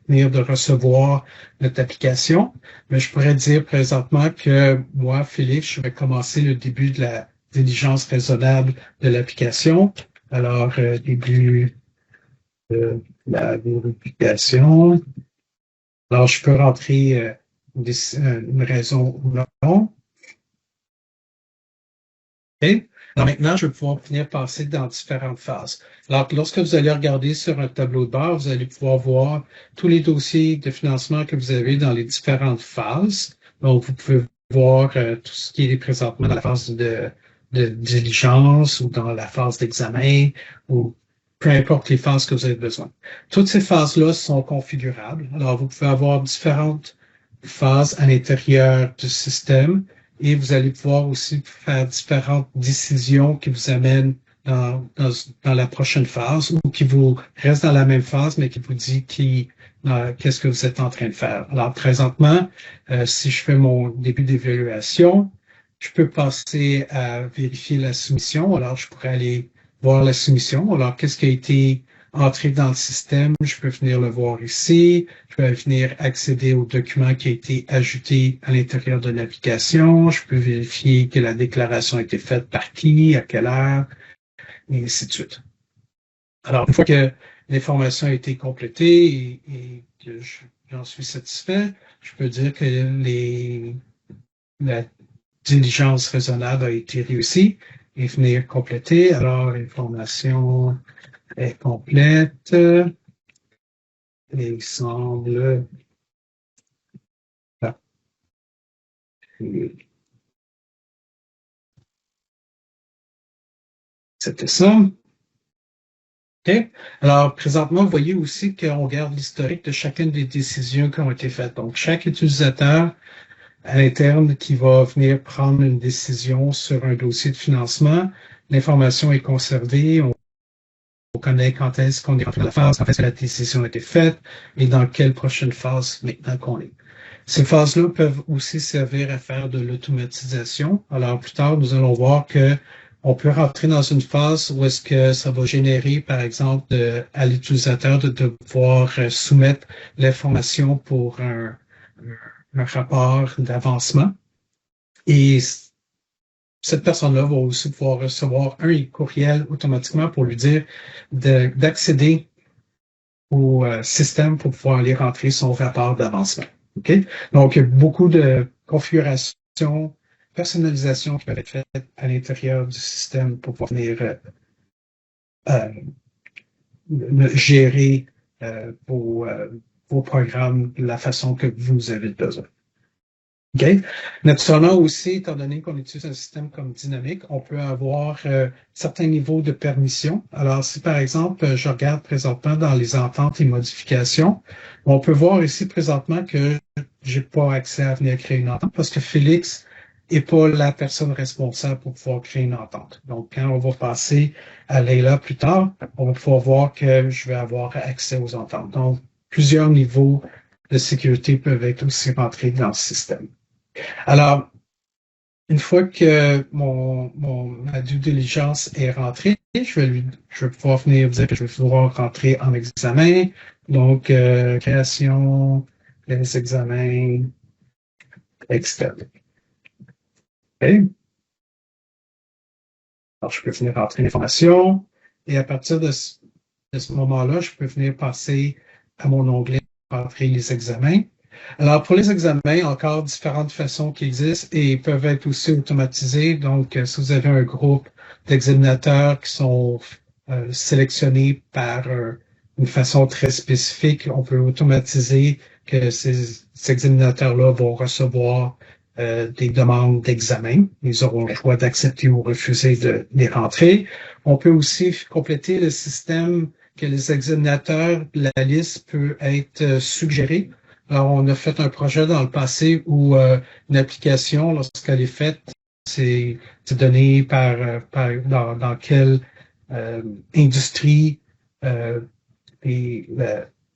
Speaker 2: venir de recevoir notre application. Mais je pourrais dire présentement que moi, Félix, je vais commencer le début de la diligence raisonnable de l'application. Alors, début de la vérification. Alors, je peux rentrer une raison ou non. OK? Alors maintenant, je vais pouvoir venir passer dans différentes phases. Alors, lorsque vous allez regarder sur un tableau de bord, vous allez pouvoir voir tous les dossiers de financement que vous avez dans les différentes phases. Donc, vous pouvez voir tout ce qui est présentement dans la phase de diligence ou dans la phase d'examen ou peu importe les phases que vous avez besoin. Toutes ces phases-là sont configurables. Alors, vous pouvez avoir différentes phases à l'intérieur du système et vous allez pouvoir aussi faire différentes décisions qui vous amènent dans la prochaine phase ou qui vous restent dans la même phase, mais qui vous dit qu'est-ce que vous êtes en train de faire. Alors, présentement, si je fais mon début d'évaluation, je peux passer à vérifier la soumission. Alors, je pourrais aller voir la soumission. Alors, qu'est-ce qui a été entré dans le système? Je peux venir le voir ici. Je peux venir accéder au document qui a été ajouté à l'intérieur de l'application. Je peux vérifier que la déclaration a été faite par qui, à quelle heure, et ainsi de suite. Alors, une fois que l'information a été complétée et que j'en suis satisfait, je peux dire que la diligence raisonnable a été réussie et venir compléter. Alors, l'information est complète. Et il semble... C'était ça. OK. Alors, présentement, vous voyez aussi qu'on garde l'historique de chacune des décisions qui ont été faites. Donc, chaque utilisateur à l'interne qui va venir prendre une décision sur un dossier de financement, l'information est conservée. On connaît quand est-ce qu'on est rentré dans la phase, quand est-ce que la décision a été faite et dans quelle prochaine phase maintenant qu'on est. Ces phases-là peuvent aussi servir à faire de l'automatisation. Alors, plus tard, nous allons voir que on peut rentrer dans une phase où est-ce que ça va générer, par exemple, à l'utilisateur de devoir soumettre l'information pour un rapport d'avancement. Et cette personne-là va aussi pouvoir recevoir un courriel automatiquement pour lui dire d'accéder au système pour pouvoir aller rentrer son rapport d'avancement. OK? Donc, il y a beaucoup de configurations, personnalisation qui peuvent être faites à l'intérieur du système pour pouvoir venir gérer vos programmes de la façon que vous avez besoin. OK? Naturellement aussi, étant donné qu'on utilise un système comme dynamique, on peut avoir certains niveaux de permission. Alors, si par exemple, je regarde présentement dans les ententes et modifications, on peut voir ici présentement que j'ai pas accès à venir créer une entente parce que Félix n'est pas la personne responsable pour pouvoir créer une entente. Donc, quand on va passer à Leila plus tard, on va pouvoir voir que je vais avoir accès aux ententes. Donc, plusieurs niveaux de sécurité peuvent être aussi rentrés dans le système. Alors, une fois que ma due diligence est rentrée, je vais pouvoir venir dire que je vais pouvoir rentrer en examen. Donc, création, les examens externes. OK. Alors, je peux venir rentrer l'information et à partir de ce moment-là, je peux venir passer à mon onglet rentrer les examens. Alors, pour les examens, encore différentes façons qui existent et peuvent être aussi automatisées. Donc, si vous avez un groupe d'examinateurs qui sont sélectionnés par une façon très spécifique, on peut automatiser que ces examinateurs-là vont recevoir des demandes d'examen. Ils auront le choix d'accepter ou refuser de les rentrer. On peut aussi compléter le système que les examinateurs, la liste peut être suggérée. Alors, on a fait un projet dans le passé où une application, lorsqu'elle est faite, c'est donné dans quelle industrie et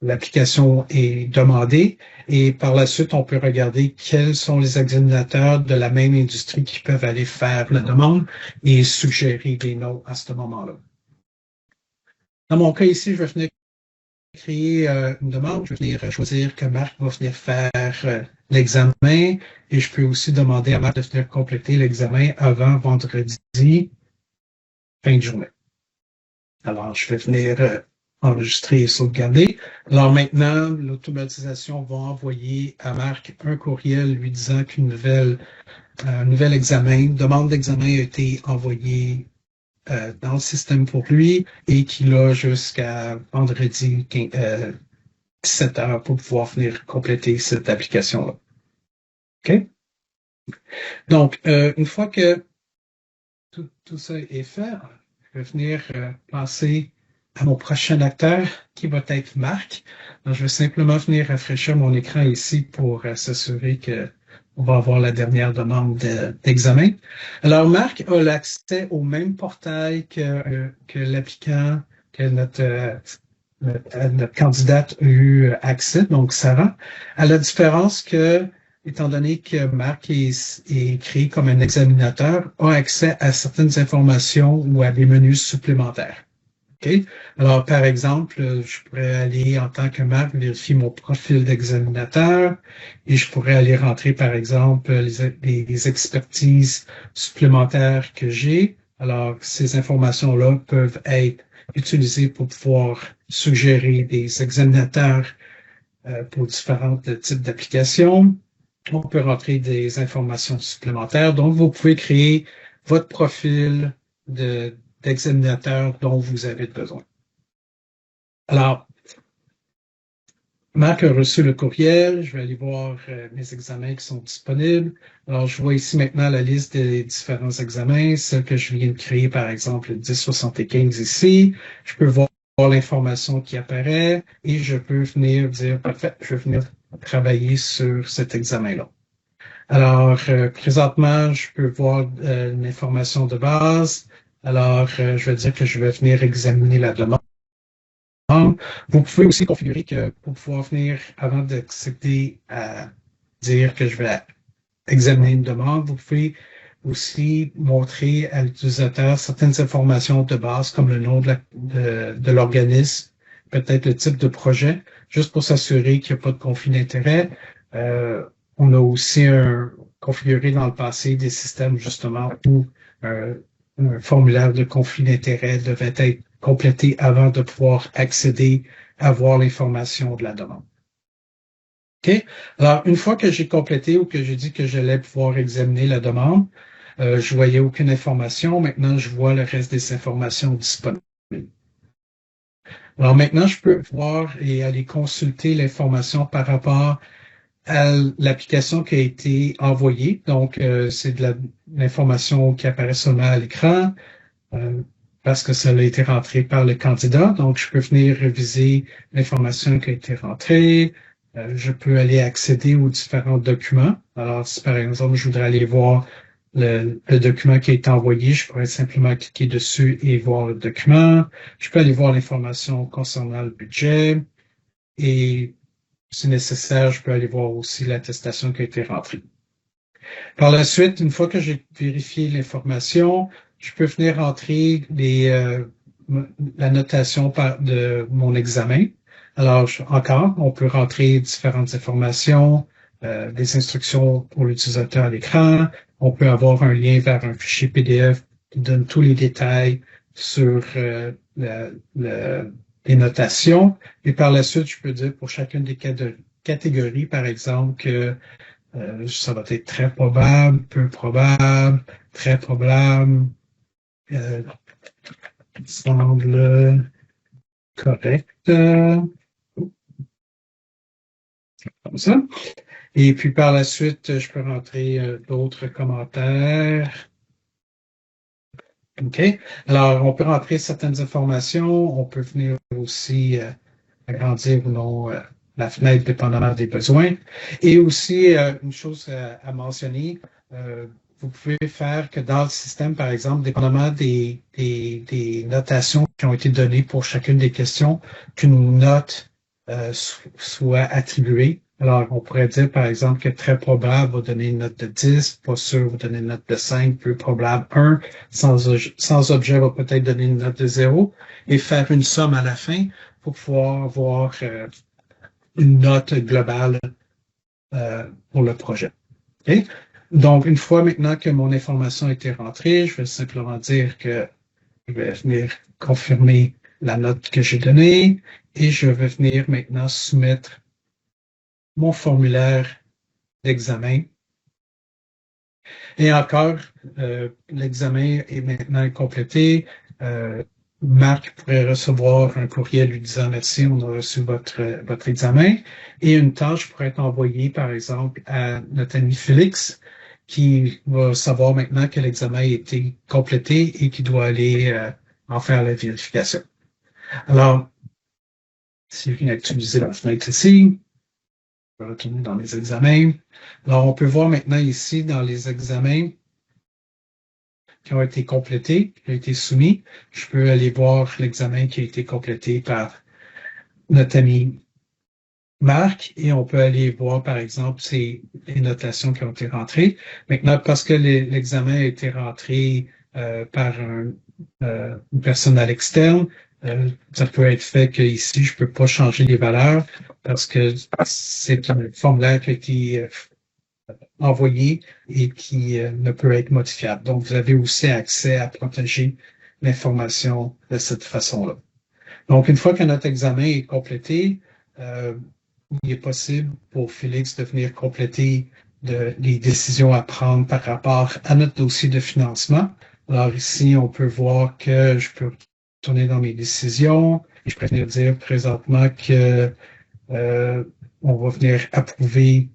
Speaker 2: l'application est demandée. Et par la suite, on peut regarder quels sont les examinateurs de la même industrie qui peuvent aller faire la demande et suggérer des noms à ce moment-là. Dans mon cas ici, je vais venir créer une demande. Je vais venir choisir que Marc va venir faire l'examen et je peux aussi demander à Marc de venir compléter l'examen avant vendredi, fin de journée. Alors, je vais venir enregistrer et sauvegarder. Alors maintenant, l'automatisation va envoyer à Marc un courriel lui disant qu'un nouvel examen, demande d'examen a été envoyée dans le système pour lui et qu'il a jusqu'à vendredi 17 heures pour pouvoir venir compléter cette application-là. OK? Donc, une fois que tout ça est fait, je vais venir passer à mon prochain acteur qui va être Marc. Donc, je vais simplement venir rafraîchir mon écran ici pour s'assurer que on va avoir la dernière demande d'examen. Alors, Marc a l'accès au même portail que l'applicant, que notre candidate a eu accès, donc Sarah, à la différence que, étant donné que Marc est créé comme un examinateur, a accès à certaines informations ou à des menus supplémentaires. Okay? Alors, par exemple, je pourrais aller en tant que Marc vérifier mon profil d'examinateur et je pourrais aller rentrer, par exemple, les expertises supplémentaires que j'ai. Alors, ces informations-là peuvent être utilisées pour pouvoir suggérer des examinateurs pour différents types d'applications. On peut rentrer des informations supplémentaires. Donc, vous pouvez créer votre profil d'examinateur dont vous avez besoin. Alors, Marc a reçu le courriel. Je vais aller voir mes examens qui sont disponibles. Alors, je vois ici maintenant la liste des différents examens, celle que je viens de créer, par exemple, le 1075 ici. Je peux voir l'information qui apparaît et je peux venir dire, parfait, je vais venir travailler sur cet examen-là. Alors, présentement, je peux voir l'information de base. Alors, je vais dire que je vais venir examiner la demande. Vous pouvez aussi configurer que pour pouvoir venir, avant d'accéder à dire que je vais examiner une demande, vous pouvez aussi montrer à l'utilisateur certaines informations de base comme le nom de l'organisme, peut-être le type de projet, juste pour s'assurer qu'il n'y a pas de conflit d'intérêt. On a aussi configuré dans le passé des systèmes justement où un formulaire de conflit d'intérêt devait être complété avant de pouvoir accéder à voir l'information de la demande. OK? Alors, une fois que j'ai complété ou que j'ai dit que j'allais pouvoir examiner la demande, je voyais aucune information. Maintenant, je vois le reste des informations disponibles. Alors maintenant, je peux voir et aller consulter l'information par rapport à l'application qui a été envoyée. Donc, c'est de l'information qui apparaît seulement à l'écran parce que ça a été rentré par le candidat. Donc, je peux venir réviser l'information qui a été rentrée. Je peux aller accéder aux différents documents. Alors, si par exemple, je voudrais aller voir le document qui a été envoyé, je pourrais simplement cliquer dessus et voir le document. Je peux aller voir l'information concernant le budget et si nécessaire, je peux aller voir aussi l'attestation qui a été rentrée. Par la suite, une fois que j'ai vérifié l'information, je peux venir rentrer la notation de mon examen. Alors, encore, on peut rentrer différentes informations, des instructions pour l'utilisateur à l'écran. On peut avoir un lien vers un fichier PDF qui donne tous les détails sur les notations. Et par la suite, je peux dire pour chacune des catégories, par exemple, que ça va être très probable, peu probable, très probable, semble correct. Comme ça. Et puis par la suite, je peux rentrer d'autres commentaires. OK. Alors, on peut rentrer certaines informations. On peut venir aussi agrandir ou non la fenêtre dépendamment des besoins. Et aussi, une chose à mentionner, vous pouvez faire que dans le système, par exemple, dépendamment des notations qui ont été données pour chacune des questions, qu'une note soit attribué. Alors, on pourrait dire, par exemple, que très probable va donner une note de 10, pas sûr va donner une note de 5, peu probable 1, sans objet va peut-être donner une note de 0, et faire une somme à la fin pour pouvoir avoir une note globale pour le projet. Okay? Donc, une fois maintenant que mon information a été rentrée, je vais simplement dire que je vais venir confirmer la note que j'ai donnée et je vais venir maintenant soumettre mon formulaire d'examen. Et encore, l'examen est maintenant complété. Marc pourrait recevoir un courriel lui disant merci, on a reçu votre examen. Et une tâche pourrait être envoyée, par exemple, à notre ami Félix, qui va savoir maintenant que l'examen a été complété et qui doit aller en faire la vérification. Alors, si je viens actualiser la fenêtre ici, je vais retourner dans les examens. Alors, on peut voir maintenant ici dans les examens qui ont été complétés, qui ont été soumis. Je peux aller voir l'examen qui a été complété par notre ami Marc et on peut aller voir, par exemple, les notations qui ont été rentrées. Maintenant, parce que l'examen a été rentré par une personne à l'externe, ça peut être fait que ici, je peux pas changer les valeurs parce que c'est un formulaire qui a été envoyé et qui ne peut être modifiable. Donc, vous avez aussi accès à protéger l'information de cette façon-là. Donc, une fois que notre examen est complété, il est possible pour Félix de venir compléter les décisions à prendre par rapport à notre dossier de financement. Alors ici, on peut voir que je peux tourner dans mes décisions et je peux venir dire présentement que on va venir approuver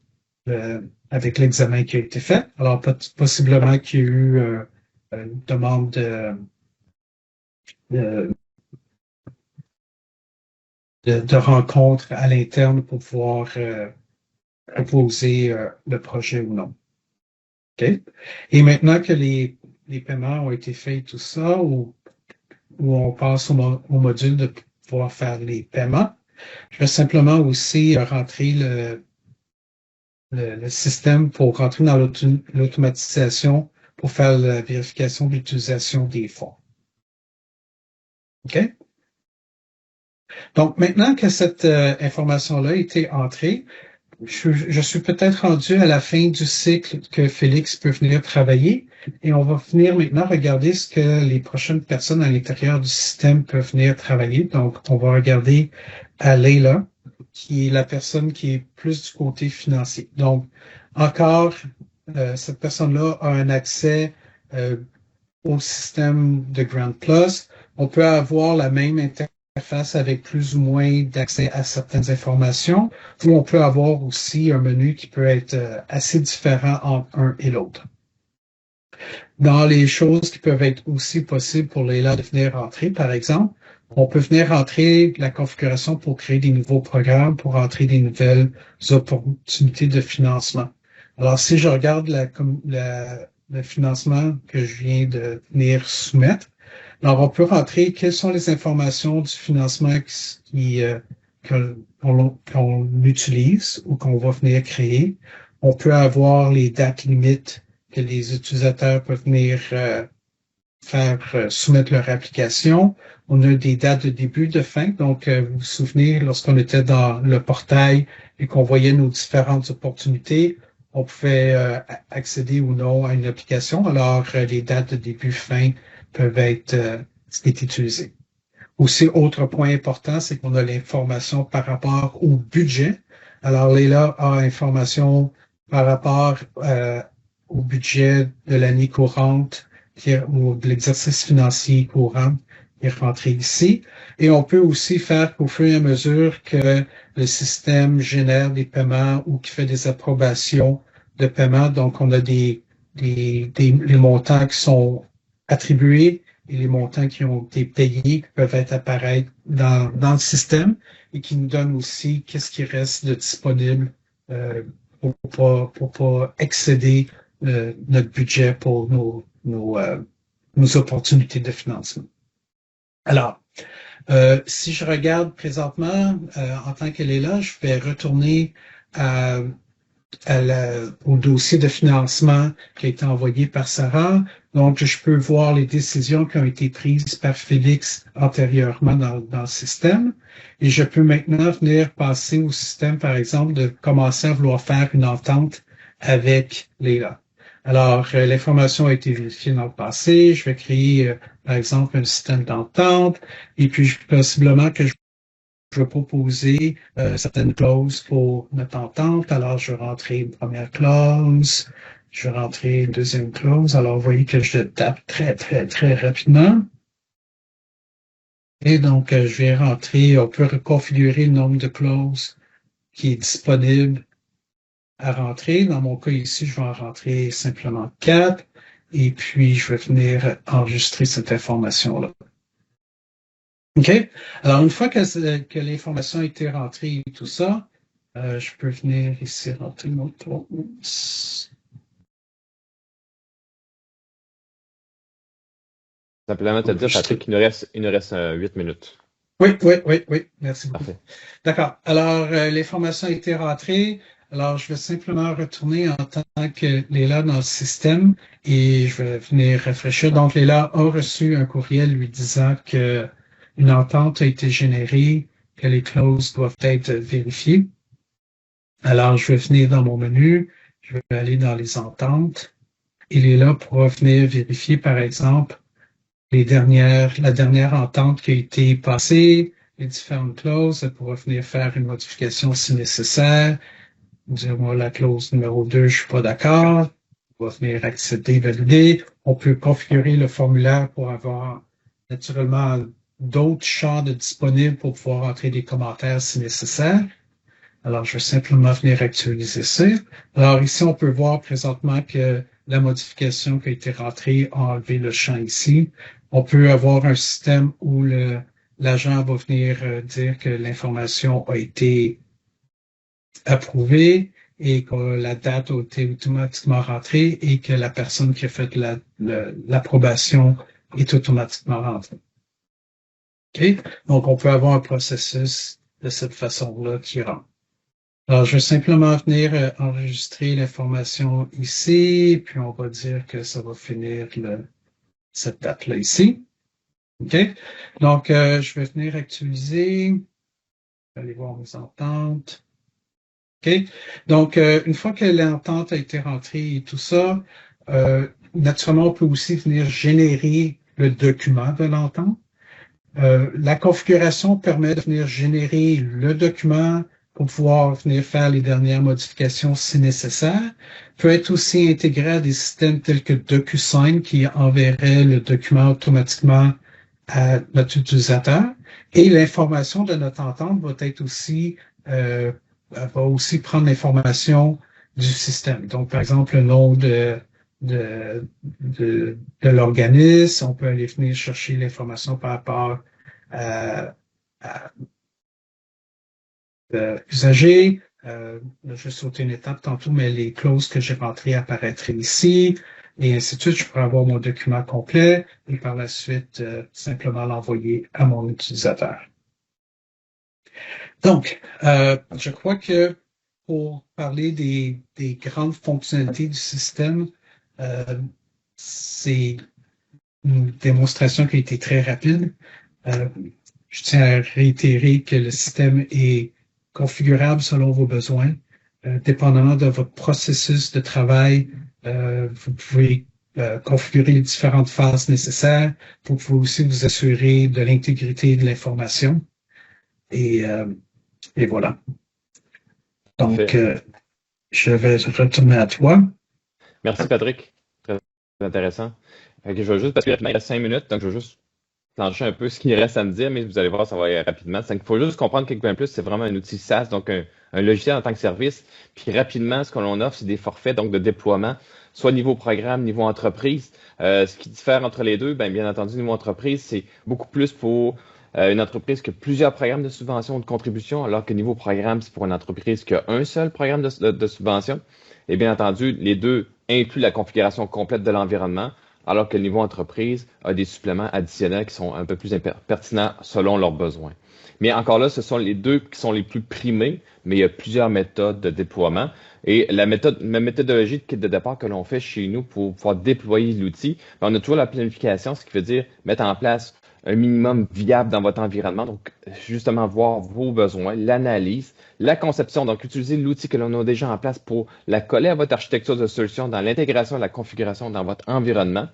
Speaker 2: avec l'examen qui a été fait. Alors, possiblement qu'il y a eu une demande de rencontre à l'interne pour pouvoir proposer le projet ou non. OK? Et maintenant que les paiements ont été faits, tout ça, où on passe au module de pouvoir faire les paiements, je vais simplement aussi rentrer le système pour rentrer dans l'automatisation pour faire la vérification de l'utilisation des fonds. OK? Donc, maintenant que cette information-là a été entrée, je suis peut-être rendu à la fin du cycle que Félix peut venir travailler et on va venir maintenant regarder ce que les prochaines personnes à l'intérieur du système peuvent venir travailler. Donc, on va regarder à Leila, qui est la personne qui est plus du côté financier. Donc, encore, cette personne-là a un accès au système de Grand Plus. On peut avoir la même interface avec plus ou moins d'accès à certaines informations, ou on peut avoir aussi un menu qui peut être assez différent entre un et l'autre. Dans les choses qui peuvent être aussi possibles pour Leila de venir rentrer, par exemple, on peut venir rentrer la configuration pour créer des nouveaux programmes, pour entrer des nouvelles opportunités de financement. Alors, si je regarde le financement que je viens de venir soumettre, alors on peut rentrer quelles sont les informations du financement qu'on utilise ou qu'on va venir créer. On peut avoir les dates limites que les utilisateurs peuvent venir soumettre leur application. On a des dates de début, de fin. Donc, vous vous souvenez, lorsqu'on était dans le portail et qu'on voyait nos différentes opportunités, on pouvait accéder ou non à une application. Alors, les dates de début, fin peuvent être ce qui est utilisé. Aussi, autre point important, c'est qu'on a l'information par rapport au budget. Alors, Leila a information par rapport au budget de l'année courante ou de l'exercice financier courant qui est rentré ici. Et on peut aussi faire qu'au fur et à mesure que le système génère des paiements ou qui fait des approbations de paiement, donc on a les montants qui sont attribués et les montants qui ont été payés qui peuvent être apparaître dans le système et qui nous donnent aussi qu'est-ce qui reste de disponible pour pas excéder notre budget pour nos opportunités de financement. Alors, Si je regarde présentement, en tant qu'elle est là, je vais retourner à, au dossier de financement qui a été envoyé par Sarah. Donc, je peux voir les décisions qui ont été prises par Félix antérieurement dans le système. Et je peux maintenant venir passer au système, par exemple, de commencer à vouloir faire une entente avec Léla. Alors, l'information a été vérifiée dans le passé. Je vais créer, par exemple, un système d'entente. Et puis, possiblement que je vais proposer certaines clauses pour notre entente. Alors, je vais rentrer une première clause. Je vais rentrer une deuxième clause. Alors, vous voyez que je tape très, très, très rapidement. Et donc, je vais rentrer, on peut reconfigurer le nombre de clauses qui est disponible à rentrer. Dans mon cas ici, je vais en rentrer simplement 4. Et puis, je vais venir enregistrer cette information-là. OK? Alors, une fois que l'information a été rentrée et tout ça, je peux venir ici rentrer mon tour.
Speaker 1: Simplement te dire, Patrick, il nous reste 8 minutes.
Speaker 2: Oui, oui, oui, oui. Merci beaucoup.
Speaker 1: Parfait.
Speaker 2: D'accord. Alors, l'information a été rentrée. Alors, je vais simplement retourner en tant que Léla dans le système et je vais venir rafraîchir. Donc, Léla a reçu un courriel lui disant que une entente a été générée, que les clauses doivent être vérifiées. Alors, je vais venir dans mon menu, je vais aller dans les ententes. Il est là pour venir vérifier, par exemple, la dernière entente qui a été passée, les différentes clauses, elle pourra venir faire une modification si nécessaire. Dire, moi, la clause numéro 2, je suis pas d'accord. On va venir accepter, valider. On peut configurer le formulaire pour avoir naturellement d'autres champs disponibles pour pouvoir entrer des commentaires si nécessaire. Alors, je vais simplement venir actualiser ça. Alors, ici, on peut voir présentement que la modification qui a été rentrée a enlevé le champ ici. On peut avoir un système où l'agent va venir dire que l'information a été approuvée et que la date a été automatiquement rentrée et que la personne qui a fait l'approbation est automatiquement rentrée. OK? Donc, on peut avoir un processus de cette façon-là qui rentre. Alors, je vais simplement venir enregistrer l'information ici, puis on va dire que ça va finir cette date-là ici. OK? Donc, je vais venir actualiser. Allez voir mes ententes. OK? Donc, une fois que l'entente a été rentrée et tout ça, naturellement, on peut aussi venir générer le document de l'entente. La configuration permet de venir générer le document pour pouvoir venir faire les dernières modifications si nécessaire. Peut être aussi intégré à des systèmes tels que DocuSign qui enverrait le document automatiquement à notre utilisateur. Et l'information de notre entente va être aussi va aussi prendre l'information du système. Donc, par exemple, le nom de l'organisme, on peut aller venir chercher l'information par rapport à l'usager. Je vais sauter une étape tantôt, mais les clauses que j'ai rentrées apparaîtraient ici, et ainsi de suite. Je pourrais avoir mon document complet et par la suite simplement l'envoyer à mon utilisateur. Donc, je crois que pour parler des grandes fonctionnalités du système, c'est une démonstration qui a été très rapide. Je tiens à réitérer que le système est configurable selon vos besoins. Dépendamment de votre processus de travail, vous pouvez configurer les différentes phases nécessaires. Vous pouvez aussi vous assurer de l'intégrité de l'information. Et voilà. Donc, je vais retourner à toi.
Speaker 1: Merci, Patrick. Très intéressant. Je vais juste, parce qu'il reste 5 minutes, donc je vais juste plancher un peu ce qu'il reste à me dire, mais vous allez voir, ça va aller rapidement. Il faut juste comprendre qu'Equipment Plus, c'est vraiment un outil SaaS, donc un logiciel en tant que service. Puis rapidement, ce que l'on offre, c'est des forfaits donc de déploiement, soit niveau programme, niveau entreprise. Ce qui diffère entre les deux, bien entendu, niveau entreprise, c'est beaucoup plus pour une entreprise qui a plusieurs programmes de subvention ou de contribution, alors que niveau programme, c'est pour une entreprise qui a un seul programme de subvention. Et bien entendu, les deux incluent la configuration complète de l'environnement. alors que le niveau entreprise a des suppléments additionnels qui sont un peu plus pertinents selon leurs besoins. Mais encore là, ce sont les deux qui sont les plus primés, mais il y a plusieurs méthodes de déploiement. Et la méthodologie de kit de départ que l'on fait chez nous pour pouvoir déployer l'outil, on a toujours la planification, ce qui veut dire mettre en place un minimum viable dans votre environnement. Donc, justement, voir vos besoins, l'analyse, la conception. Donc, utiliser l'outil que l'on a déjà en place pour la coller à votre architecture de solution dans l'intégration et la configuration dans votre environnement.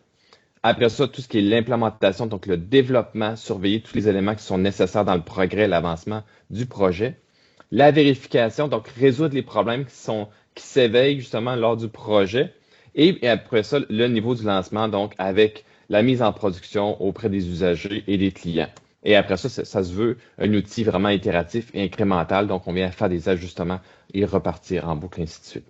Speaker 1: Après ça, tout ce qui est l'implémentation, donc le développement, surveiller tous les éléments qui sont nécessaires dans le progrès et l'avancement du projet. La vérification, donc résoudre les problèmes qui s'éveillent justement lors du projet. Et après ça, le niveau du lancement, donc avec la mise en production auprès des usagers et des clients. Et après ça, ça se veut un outil vraiment itératif et incrémental. Donc, on vient faire des ajustements et repartir en boucle, ainsi de suite.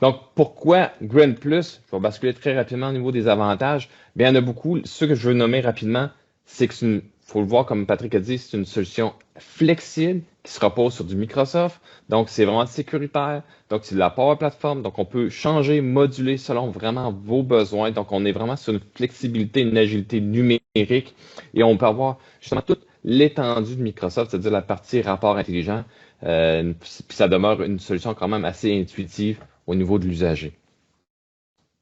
Speaker 1: Donc, pourquoi Grand Plus? Je vais basculer très rapidement au niveau des avantages. Bien, il y en a beaucoup. Ceux que je veux nommer rapidement, c'est que faut le voir, comme Patrick a dit, c'est une solution flexible qui se repose sur du Microsoft. Donc, c'est vraiment sécuritaire. Donc, c'est de la Power Platform. Donc, on peut changer, moduler selon vraiment vos besoins. Donc, on est vraiment sur une flexibilité, une agilité numérique. Et on peut avoir justement toute l'étendue de Microsoft, c'est-à-dire la partie rapport intelligent. Puis ça demeure une solution quand même assez intuitive au niveau de l'usager.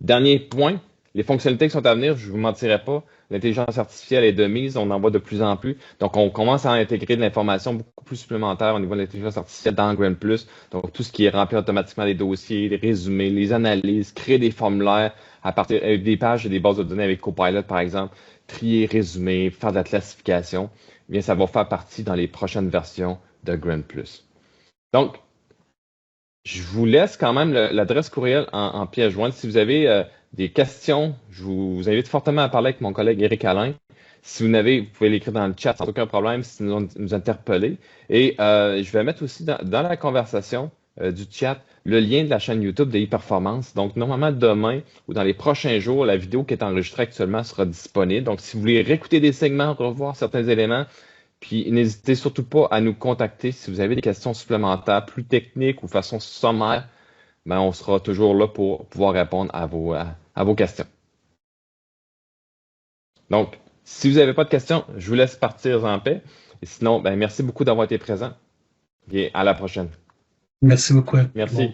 Speaker 1: Dernier point, les fonctionnalités qui sont à venir, je ne vous mentirai pas, l'intelligence artificielle est de mise, on en voit de plus en plus. Donc, on commence à intégrer de l'information beaucoup plus supplémentaire au niveau de l'intelligence artificielle dans Grand Plus. Donc, tout ce qui est rempli automatiquement les dossiers, les résumés, les analyses, créer des formulaires à partir des pages et des bases de données avec Copilot, par exemple, trier, résumer, faire de la classification. Eh bien, ça va faire partie dans les prochaines versions de Grand Plus. Donc, je vous laisse quand même l'adresse courriel en pièce jointe. Si vous avez des questions, je vous invite fortement à parler avec mon collègue Éric Alain. Si vous n'avez, vous pouvez l'écrire dans le chat sans aucun problème, si nous interpeller. Et je vais mettre aussi dans la conversation du chat le lien de la chaîne YouTube de e-performance. Donc, normalement, demain ou dans les prochains jours, la vidéo qui est enregistrée actuellement sera disponible. Donc, si vous voulez réécouter des segments, revoir certains éléments, puis n'hésitez surtout pas à nous contacter si vous avez des questions supplémentaires, plus techniques ou de façon sommaire. Ben, on sera toujours là pour pouvoir répondre à vos questions. Donc, si vous n'avez pas de questions, je vous laisse partir en paix. Et sinon, ben, merci beaucoup d'avoir été présent. Et à la prochaine.
Speaker 2: Merci beaucoup.
Speaker 1: Merci. Bon.